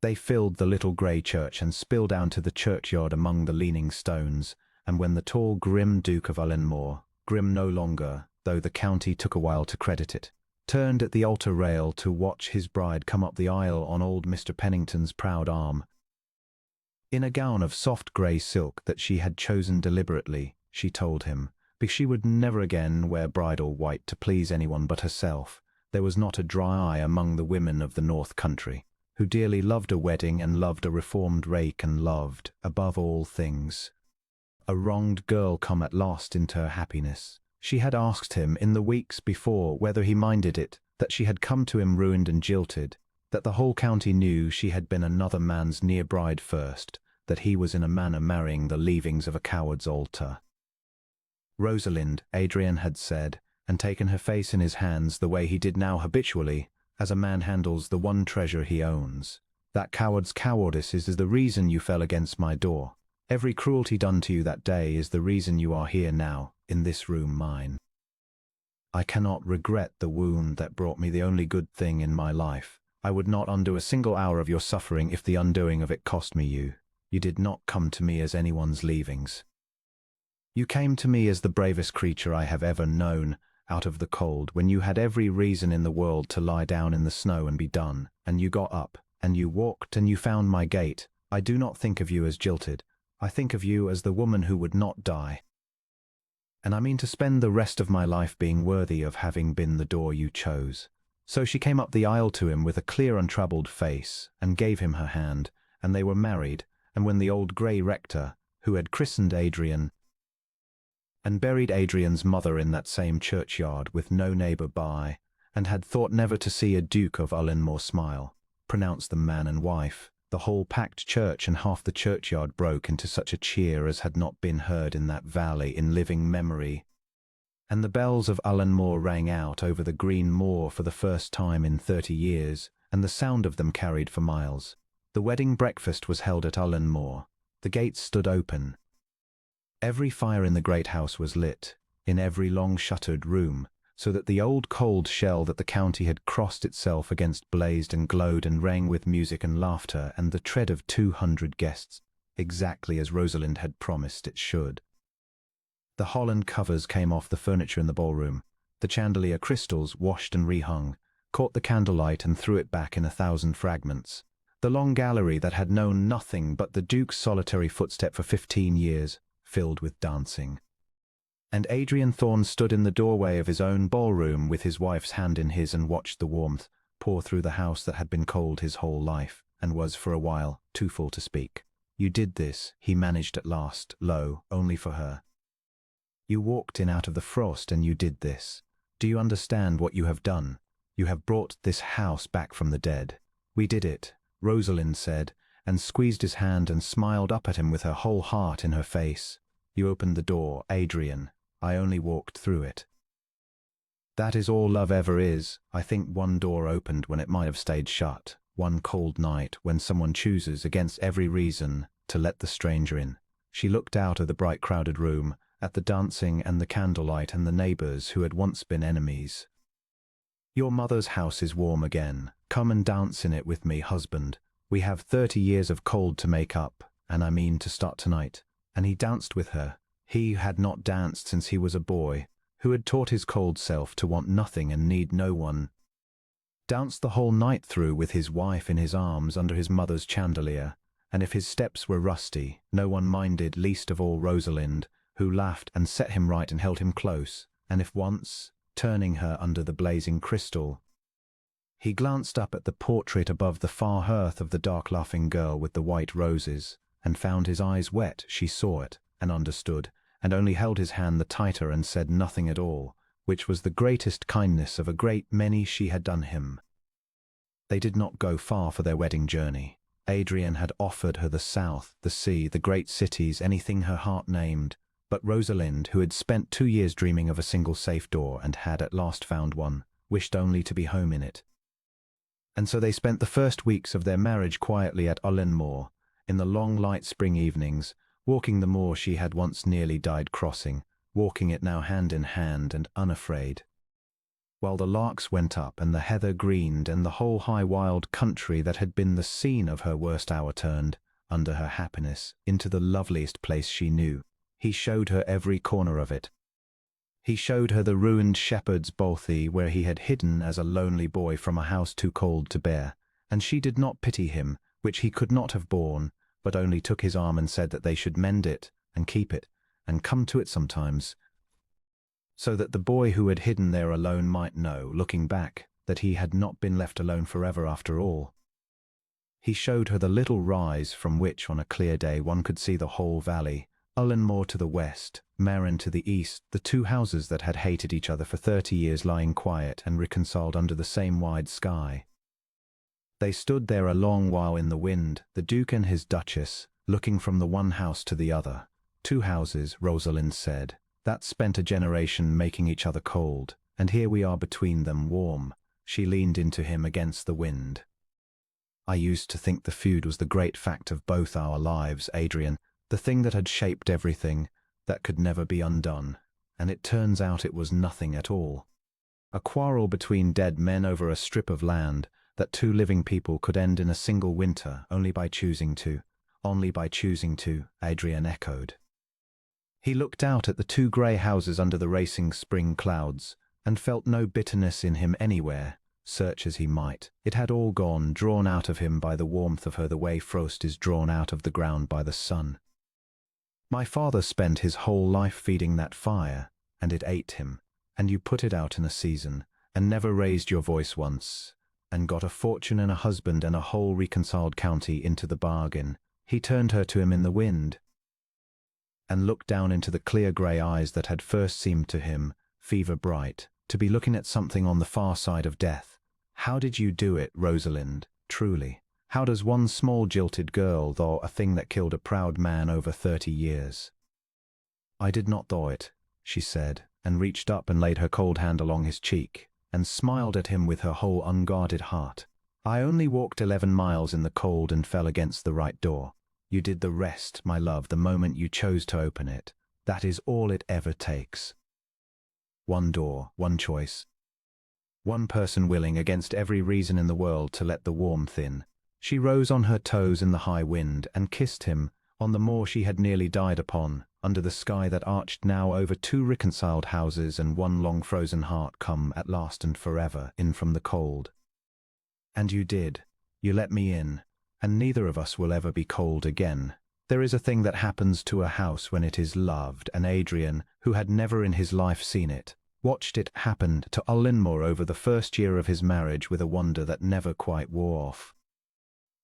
They filled the little grey church and spilled down to the churchyard among the leaning stones, and when the tall, grim Duke of Ullenmoor, grim no longer, though the county took a while to credit it, turned at the altar rail to watch his bride come up the aisle on old Mr. Pennington's proud arm, in a gown of soft grey silk that she had chosen deliberately, she told him, because she would never again wear bridal white to please anyone but herself. There was not a dry eye among the women of the North Country, who dearly loved a wedding and loved a reformed rake and loved, above all things, a wronged girl come at last into her happiness. She had asked him in the weeks before whether he minded it, that she had come to him ruined and jilted, that the whole county knew she had been another man's near bride first, that he was in a manner marrying the leavings of a coward's altar. Rosalind, Adrian had said, and taken her face in his hands the way he did now habitually, as a man handles the one treasure he owns. That coward's cowardice is the reason you fell against my door. Every cruelty done to you that day is the reason you are here now, in this room mine. I cannot regret the wound that brought me the only good thing in my life. I would not undo a single hour of your suffering if the undoing of it cost me you. You did not come to me as anyone's leavings. You came to me as the bravest creature I have ever known, out of the cold, when you had every reason in the world to lie down in the snow and be done, and you got up, and you walked, and you found my gate. I do not think of you as jilted. I think of you as the woman who would not die. And I mean to spend the rest of my life being worthy of having been the door you chose. So she came up the aisle to him with a clear, untroubled face, and gave him her hand, and they were married. And when the old grey rector, who had christened Adrian, and buried Adrian's mother in that same churchyard with no neighbour by, and had thought never to see a Duke of Ullenmoor smile, pronounced them man and wife, the whole packed church and half the churchyard broke into such a cheer as had not been heard in that valley in living memory, and the bells of Ullenmoor rang out over the green moor for the first time in 30 years, and the sound of them carried for miles. The wedding breakfast was held at Ullenmoor. The gates stood open. Every fire in the great house was lit, in every long-shuttered room, so that the old cold shell that the county had crossed itself against blazed and glowed and rang with music and laughter and the tread of 200 guests, exactly as Rosalind had promised it should. The holland covers came off the furniture in the ballroom. The chandelier crystals, washed and rehung, caught the candlelight and threw it back in 1,000 fragments. The long gallery that had known nothing but the Duke's solitary footstep for 15 years, filled with dancing. And Adrian Thorne stood in the doorway of his own ballroom with his wife's hand in his and watched the warmth pour through the house that had been cold his whole life, and was for a while too full to speak. You did this, he managed at last, low, only for her. You walked in out of the frost and you did this. Do you understand what you have done? You have brought this house back from the dead. We did it, Rosalind said, and squeezed his hand and smiled up at him with her whole heart in her face. You opened the door, Adrian. I only walked through it. That is all love ever is. I think one door opened when it might have stayed shut, one cold night when someone chooses, against every reason, to let the stranger in. She looked out of the bright crowded room, at the dancing and the candlelight and the neighbours who had once been enemies. Your mother's house is warm again. Come and dance in it with me, husband. We have 30 years of cold to make up, and I mean to start tonight. And he danced with her. He who had not danced since he was a boy, who had taught his cold self to want nothing and need no one, danced the whole night through with his wife in his arms under his mother's chandelier, and if his steps were rusty, no one minded, least of all Rosalind, who laughed and set him right and held him close, and if once, turning her under the blazing crystal, he glanced up at the portrait above the far hearth of the dark laughing girl with the white roses, and found his eyes wet, she saw it, and understood, and only held his hand the tighter and said nothing at all, which was the greatest kindness of a great many she had done him. They did not go far for their wedding journey. Adrian had offered her the south, the sea, the great cities, anything her heart named, but Rosalind, who had spent 2 years dreaming of a single safe door and had at last found one, wished only to be home in it. And so they spent the first weeks of their marriage quietly at Ullenmoor, in the long light spring evenings, walking the moor she had once nearly died crossing, walking it now hand in hand and unafraid. While the larks went up and the heather greened and the whole high wild country that had been the scene of her worst hour turned, under her happiness, into the loveliest place she knew, he showed her every corner of it. He showed her the ruined shepherd's bothy where he had hidden as a lonely boy from a house too cold to bear, and she did not pity him, which he could not have borne, but only took his arm and said that they should mend it, and keep it, and come to it sometimes, so that the boy who had hidden there alone might know, looking back, that he had not been left alone forever after all. He showed her the little rise from which, on a clear day, one could see the whole valley, Ullenmoor to the west, Marin to the east, the 2 houses that had hated each other for 30 years lying quiet and reconciled under the same wide sky. They stood there a long while in the wind, the Duke and his Duchess, looking from the one house to the other. 2 houses, Rosalind said, that spent a generation making each other cold, and here we are between them warm. She leaned into him against the wind. I used to think the feud was the great fact of both our lives, Adrian, the thing that had shaped everything, that could never be undone, and it turns out it was nothing at all. A quarrel between dead men over a strip of land that 2 living people could end in a single winter only by choosing to, Adrian echoed. He looked out at the 2 grey houses under the racing spring clouds, and felt no bitterness in him anywhere, search as he might. It had all gone, drawn out of him by the warmth of her the way frost is drawn out of the ground by the sun. My father spent his whole life feeding that fire, and it ate him, and you put it out in a season, and never raised your voice once, and got a fortune and a husband and a whole reconciled county into the bargain. He turned her to him in the wind, and looked down into the clear grey eyes that had first seemed to him, fever bright, to be looking at something on the far side of death. How did you do it, Rosalind, truly? How does one small jilted girl thaw a thing that killed a proud man over 30 years? I did not thaw it, she said, and reached up and laid her cold hand along his cheek, and smiled at him with her whole unguarded heart. I only walked 11 miles in the cold and fell against the right door. You did the rest, my love, the moment you chose to open it. That is all it ever takes. One door, one choice. One person willing against every reason in the world to let the warmth in. She rose on her toes in the high wind and kissed him on the moor she had nearly died upon, under the sky that arched now over 2 reconciled houses and 1 long frozen heart come at last and forever in from the cold. And you did. You let me in, and neither of us will ever be cold again. There is a thing that happens to a house when it is loved, and Adrian, who had never in his life seen it, watched it happen to Ullenmoor over the first year of his marriage with a wonder that never quite wore off.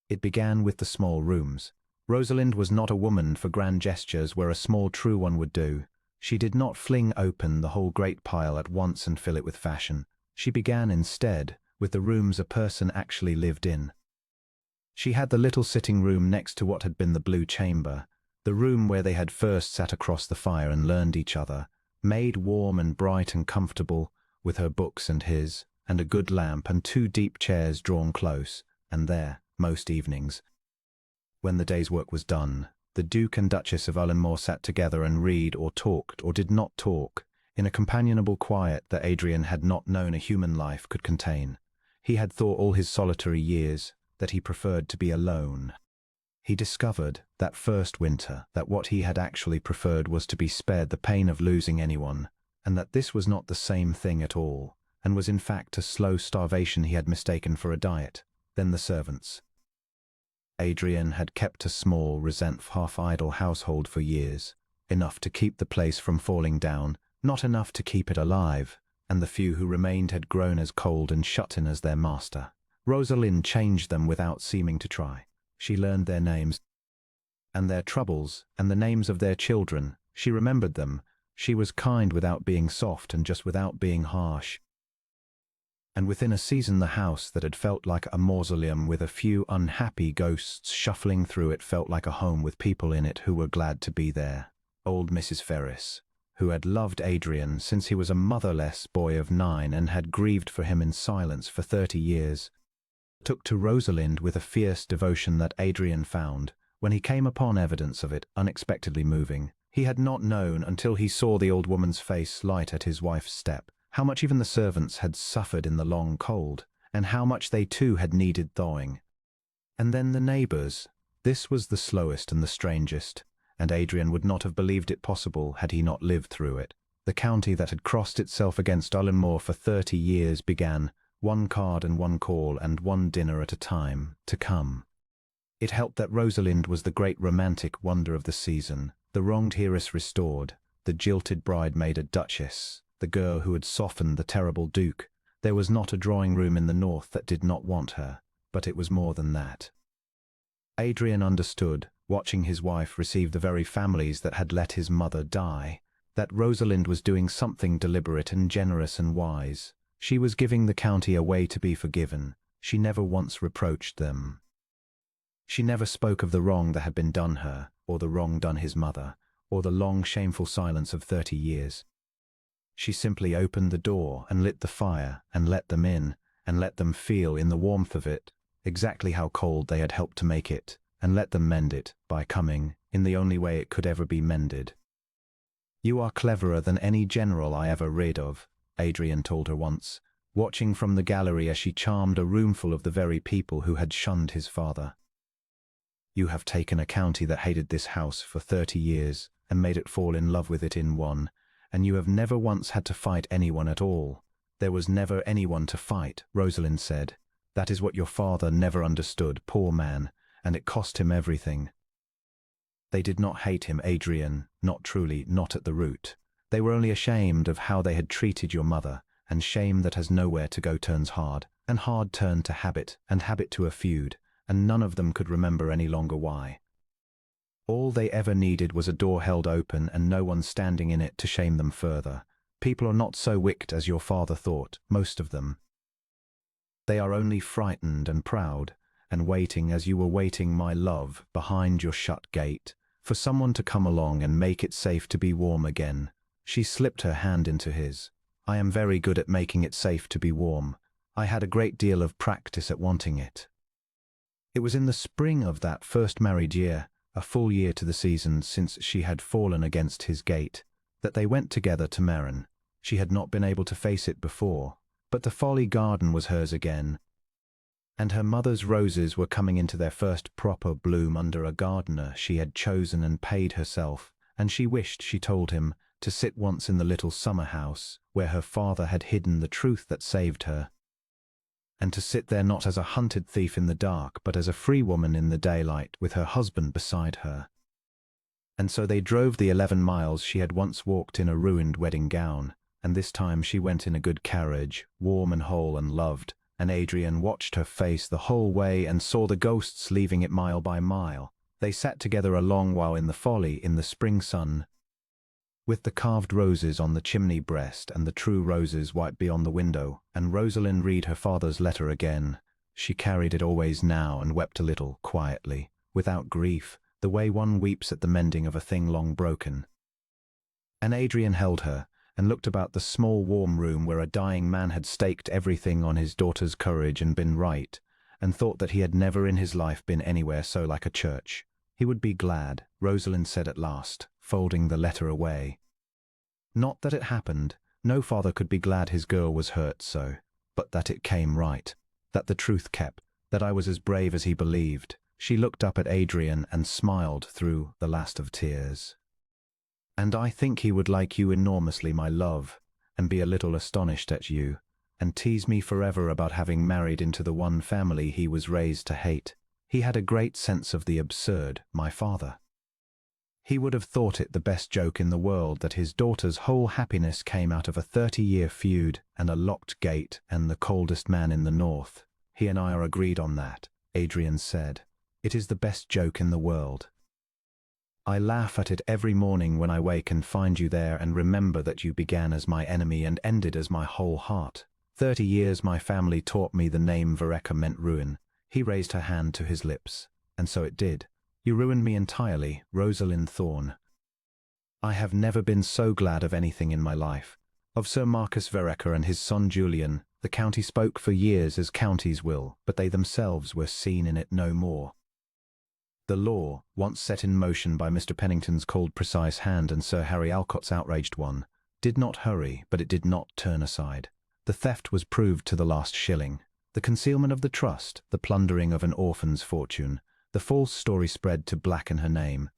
It began with the small rooms. Rosalind was not a woman for grand gestures where a small true one would do. She did not fling open the whole great pile at once and fill it with fashion. She began instead with the rooms a person actually lived in. She had the little sitting room next to what had been the blue chamber, the room where they had first sat across the fire and learned each other, made warm and bright and comfortable, with her books and his, and a good lamp and 2 deep chairs drawn close, and there, most evenings, when the day's work was done, the Duke and Duchess of Ullenmoor sat together and read or talked or did not talk, in a companionable quiet that Adrian had not known a human life could contain. He had thought all his solitary years that he preferred to be alone. He discovered, that first winter, that what he had actually preferred was to be spared the pain of losing anyone, and that this was not the same thing at all, and was in fact a slow starvation he had mistaken for a diet. Then the servants. Adrian had kept a small, resentful, half-idle household for years, enough to keep the place from falling down, not enough to keep it alive, and the few who remained had grown as cold and shut in as their master. Rosalind changed them without seeming to try. She learned their names and their troubles, and the names of their children. She remembered them. She was kind without being soft and just without being harsh. And within a season the house that had felt like a mausoleum with a few unhappy ghosts shuffling through it felt like a home with people in it who were glad to be there. Old Mrs. Ferris, who had loved Adrian since he was a motherless boy of 9 and had grieved for him in silence for 30 years, took to Rosalind with a fierce devotion that Adrian found, when he came upon evidence of it, unexpectedly moving. He had not known until he saw the old woman's face light at his wife's step, how much even the servants had suffered in the long cold, and how much they too had needed thawing. And then the neighbours. This was the slowest and the strangest, and Adrian would not have believed it possible had he not lived through it. The county that had crossed itself against Ullenmoor for 30 years began, one card and one call and one dinner at a time, to come. It helped that Rosalind was the great romantic wonder of the season, the wronged heiress restored, the jilted bride made a duchess, the girl who had softened the terrible Duke. There was not a drawing-room in the north that did not want her, but it was more than that. Adrian understood, watching his wife receive the very families that had let his mother die, that Rosalind was doing something deliberate and generous and wise. She was giving the county a way to be forgiven. She never once reproached them. She never spoke of the wrong that had been done her, or the wrong done his mother, or the long shameful silence of 30 years. She simply opened the door and lit the fire and let them in, and let them feel in the warmth of it exactly how cold they had helped to make it, and let them mend it by coming in the only way it could ever be mended. "You are cleverer than any general I ever read of," Adrian told her once, watching from the gallery as she charmed a roomful of the very people who had shunned his father. "You have taken a county that hated this house for 30 years and made it fall in love with it in one, and you have never once had to fight anyone at all. There was never anyone to fight," Rosalind said. "That is what your father never understood, poor man, and it cost him everything." They did not hate him, Adrian, not truly, not at the root. They were only ashamed of how they had treated your mother, and shame that has nowhere to go turns hard, and hard turned to habit, and habit to a feud, and none of them could remember any longer why. All they ever needed was a door held open and no one standing in it to shame them further. People are not so wicked as your father thought, most of them. They are only frightened and proud, and waiting as you were waiting, my love, behind your shut gate, for someone to come along and make it safe to be warm again. She slipped her hand into his. "I am very good at making it safe to be warm. I had a great deal of practice at wanting it." It was in the spring of that first married year, a full year to the season since she had fallen against his gate, that they went together to Meran. She had not been able to face it before, but the Folly Garden was hers again, and her mother's roses were coming into their first proper bloom under a gardener she had chosen and paid herself, and she wished, she told him, to sit once in the little summer house where her father had hidden the truth that saved her, and to sit there not as a hunted thief in the dark, but as a free woman in the daylight with her husband beside her. And so they drove the 11 miles she had once walked in a ruined wedding gown, and this time she went in a good carriage, warm and whole and loved, and Adrian watched her face the whole way and saw the ghosts leaving it mile by mile. They sat together a long while in the folly in the spring sun, with the carved roses on the chimney breast and the true roses white beyond the window, and Rosalind read her father's letter again. She carried it always now and wept a little, quietly, without grief, the way one weeps at the mending of a thing long broken. And Adrian held her, and looked about the small warm room where a dying man had staked everything on his daughter's courage and been right, and thought that he had never in his life been anywhere so like a church. He would be glad, Rosalind said at last, folding the letter away. Not that it happened, no father could be glad his girl was hurt so, but that it came right, that the truth kept, that I was as brave as he believed. She looked up at Adrian and smiled through the last of tears. "And I think he would like you enormously, my love, and be a little astonished at you, and tease me forever about having married into the one family he was raised to hate. He had a great sense of the absurd, my father. He would have thought it the best joke in the world that his daughter's whole happiness came out of a 30-year feud and a locked gate and the coldest man in the north. He and I are agreed on that, Adrian said. It is the best joke in the world. I laugh at it every morning when I wake and find you there and remember that you began as my enemy and ended as my whole heart. 30 years my family taught me the name Vereker meant ruin. He raised her hand to his lips. And so it did. You ruined me entirely, Rosalind Thorne. I have never been so glad of anything in my life. Of Sir Marcus Vereker and his son Julian, the county spoke for years as counties will, but they themselves were seen in it no more. The law, once set in motion by Mr. Pennington's cold, precise hand and Sir Harry Alcott's outraged one, did not hurry, but it did not turn aside. The theft was proved to the last shilling. The concealment of the trust, the plundering of an orphan's fortune, the false story spread to blacken her name,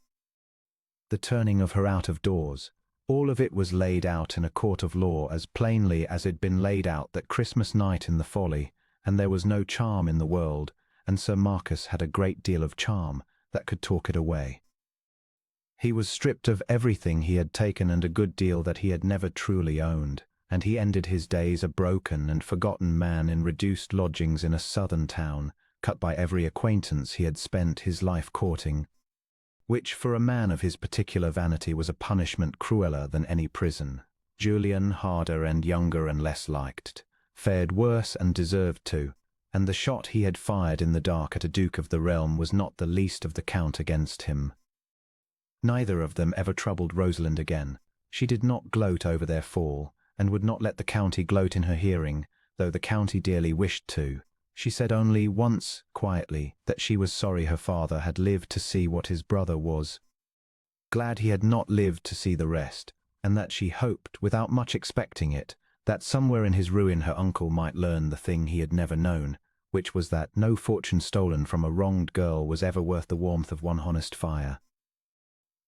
the turning of her out of doors, all of it was laid out in a court of law as plainly as it'd been laid out that Christmas night in the Folly, and there was no charm in the world, and Sir Marcus had a great deal of charm that could talk it away. He was stripped of everything he had taken and a good deal that he had never truly owned, and he ended his days a broken and forgotten man in reduced lodgings in a southern town, cut by every acquaintance he had spent his life courting, which for a man of his particular vanity was a punishment crueller than any prison. Julian, harder and younger and less liked, fared worse and deserved to, and the shot he had fired in the dark at a duke of the realm was not the least of the count against him. Neither of them ever troubled Rosalind again. She did not gloat over their fall, and would not let the county gloat in her hearing, though the county dearly wished to. She said only once, quietly, that she was sorry her father had lived to see what his brother was. Glad he had not lived to see the rest, and that she hoped, without much expecting it, that somewhere in his ruin her uncle might learn the thing he had never known, which was that no fortune stolen from a wronged girl was ever worth the warmth of one honest fire.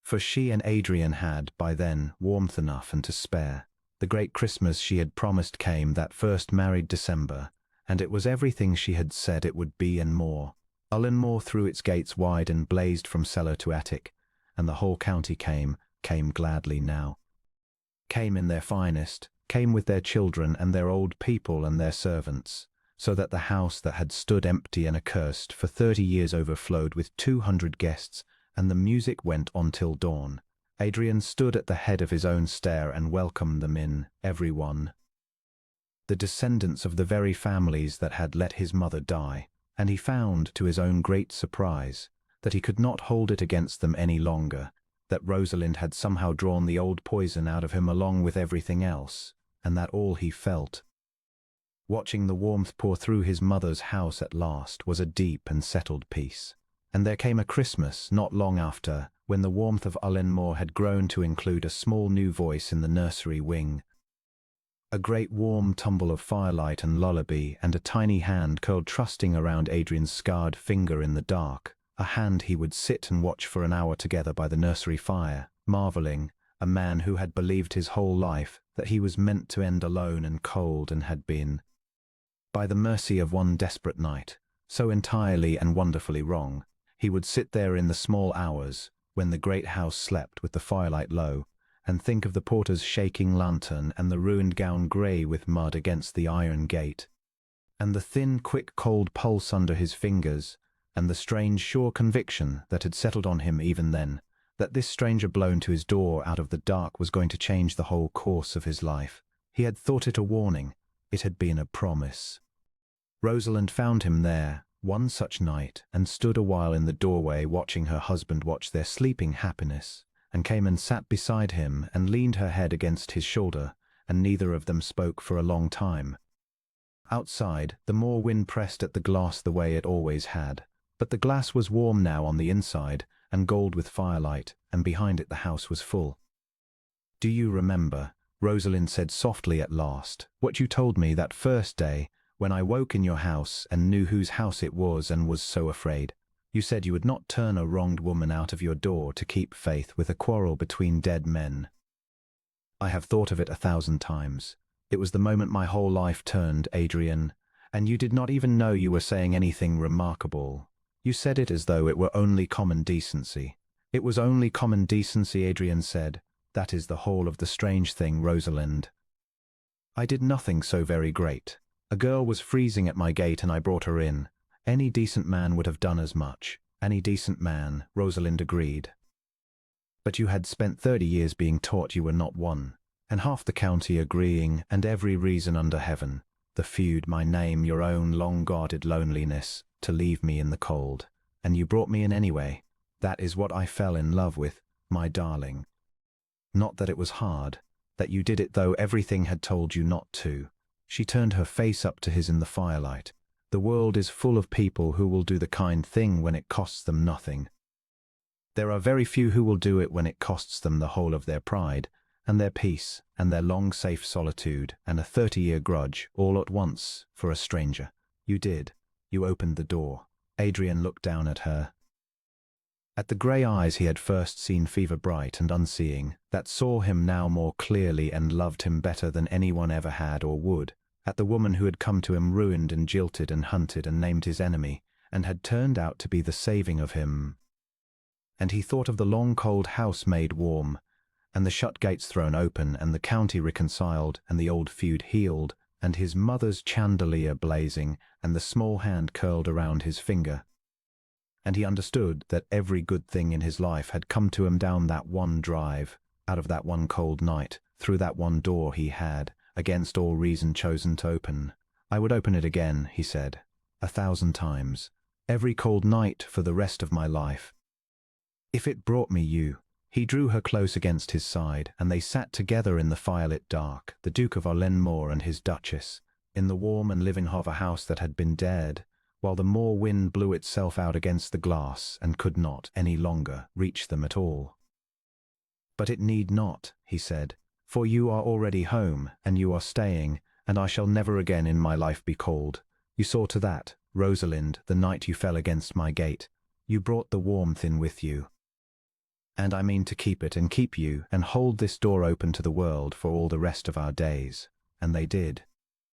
For she and Adrian had, by then, warmth enough and to spare. The great Christmas she had promised came that first married December, and it was everything she had said it would be and more. Ullenmoor threw its gates wide and blazed from cellar to attic, and the whole county came gladly now. Came in their finest, came with their children and their old people and their servants, so that the house that had stood empty and accursed for 30 years overflowed with 200 guests, and the music went on till dawn. Adrian stood at the head of his own stair and welcomed them in, every one. The descendants of the very families that had let his mother die, and he found, to his own great surprise, that he could not hold it against them any longer, that Rosalind had somehow drawn the old poison out of him along with everything else, and that all he felt, watching the warmth pour through his mother's house at last, was a deep and settled peace. And there came a Christmas, not long after, when the warmth of Ullenmoor had grown to include a small new voice in the nursery wing, a great warm tumble of firelight and lullaby, and a tiny hand curled trusting around Adrian's scarred finger in the dark, a hand he would sit and watch for an hour together by the nursery fire, marveling, a man who had believed his whole life that he was meant to end alone and cold and had been, by the mercy of one desperate night, so entirely and wonderfully wrong. He would sit there in the small hours, when the great house slept with the firelight low, and think of the porter's shaking lantern and the ruined gown grey with mud against the iron gate, and the thin, quick, cold pulse under his fingers, and the strange, sure conviction that had settled on him even then, that this stranger blown to his door out of the dark was going to change the whole course of his life. He had thought it a warning. It had been a promise. Rosalind found him there, one such night, and stood a while in the doorway watching her husband watch their sleeping happiness, and came and sat beside him and leaned her head against his shoulder, and neither of them spoke for a long time. Outside, the moor wind pressed at the glass the way it always had, but the glass was warm now on the inside, and gold with firelight, and behind it the house was full. "Do you remember," Rosalind said softly at last, "what you told me that first day, when I woke in your house and knew whose house it was and was so afraid? You said you would not turn a wronged woman out of your door to keep faith with a quarrel between dead men." "I have thought of it 1,000 times. It was the moment my whole life turned, Adrian, and you did not even know you were saying anything remarkable. You said it as though it were only common decency. It was only common decency, Adrian said. That is the whole of the strange thing, Rosalind. I did nothing so very great. A girl was freezing at my gate and I brought her in. Any decent man would have done as much. Any decent man, Rosalind agreed. But you had spent 30 years being taught you were not one, and half the county agreeing, and every reason under heaven, the feud, my name, your own long-guarded loneliness, to leave me in the cold. And you brought me in anyway. That is what I fell in love with, my darling. Not that it was hard, that you did it though everything had told you not to. She turned her face up to his in the firelight. The world is full of people who will do the kind thing when it costs them nothing. There are very few who will do it when it costs them the whole of their pride, and their peace, and their long safe solitude, and a 30-year grudge, all at once, for a stranger. You did. You opened the door. Adrian looked down at her. At the grey eyes he had first seen fever bright and unseeing, that saw him now more clearly and loved him better than anyone ever had or would. At the woman who had come to him ruined and jilted and hunted and named his enemy, and had turned out to be the saving of him. And he thought of the long cold house made warm, and the shut gates thrown open, and the county reconciled, and the old feud healed, and his mother's chandelier blazing, and the small hand curled around his finger. And he understood that every good thing in his life had come to him down that one drive, out of that one cold night, through that one door he had, against all reason, chosen to open. I would open it again, he said, 1,000 times, every cold night for the rest of my life. If it brought me you. He drew her close against his side, and they sat together in the firelit dark, the Duke of Ullenmoor and his Duchess, in the warm and living of a house that had been dead, while the moor wind blew itself out against the glass and could not, any longer, reach them at all. But it need not, he said, for you are already home, and you are staying, and I shall never again in my life be called. You saw to that, Rosalind, the night you fell against my gate. You brought the warmth in with you. And I mean to keep it and keep you and hold this door open to the world for all the rest of our days. And they did.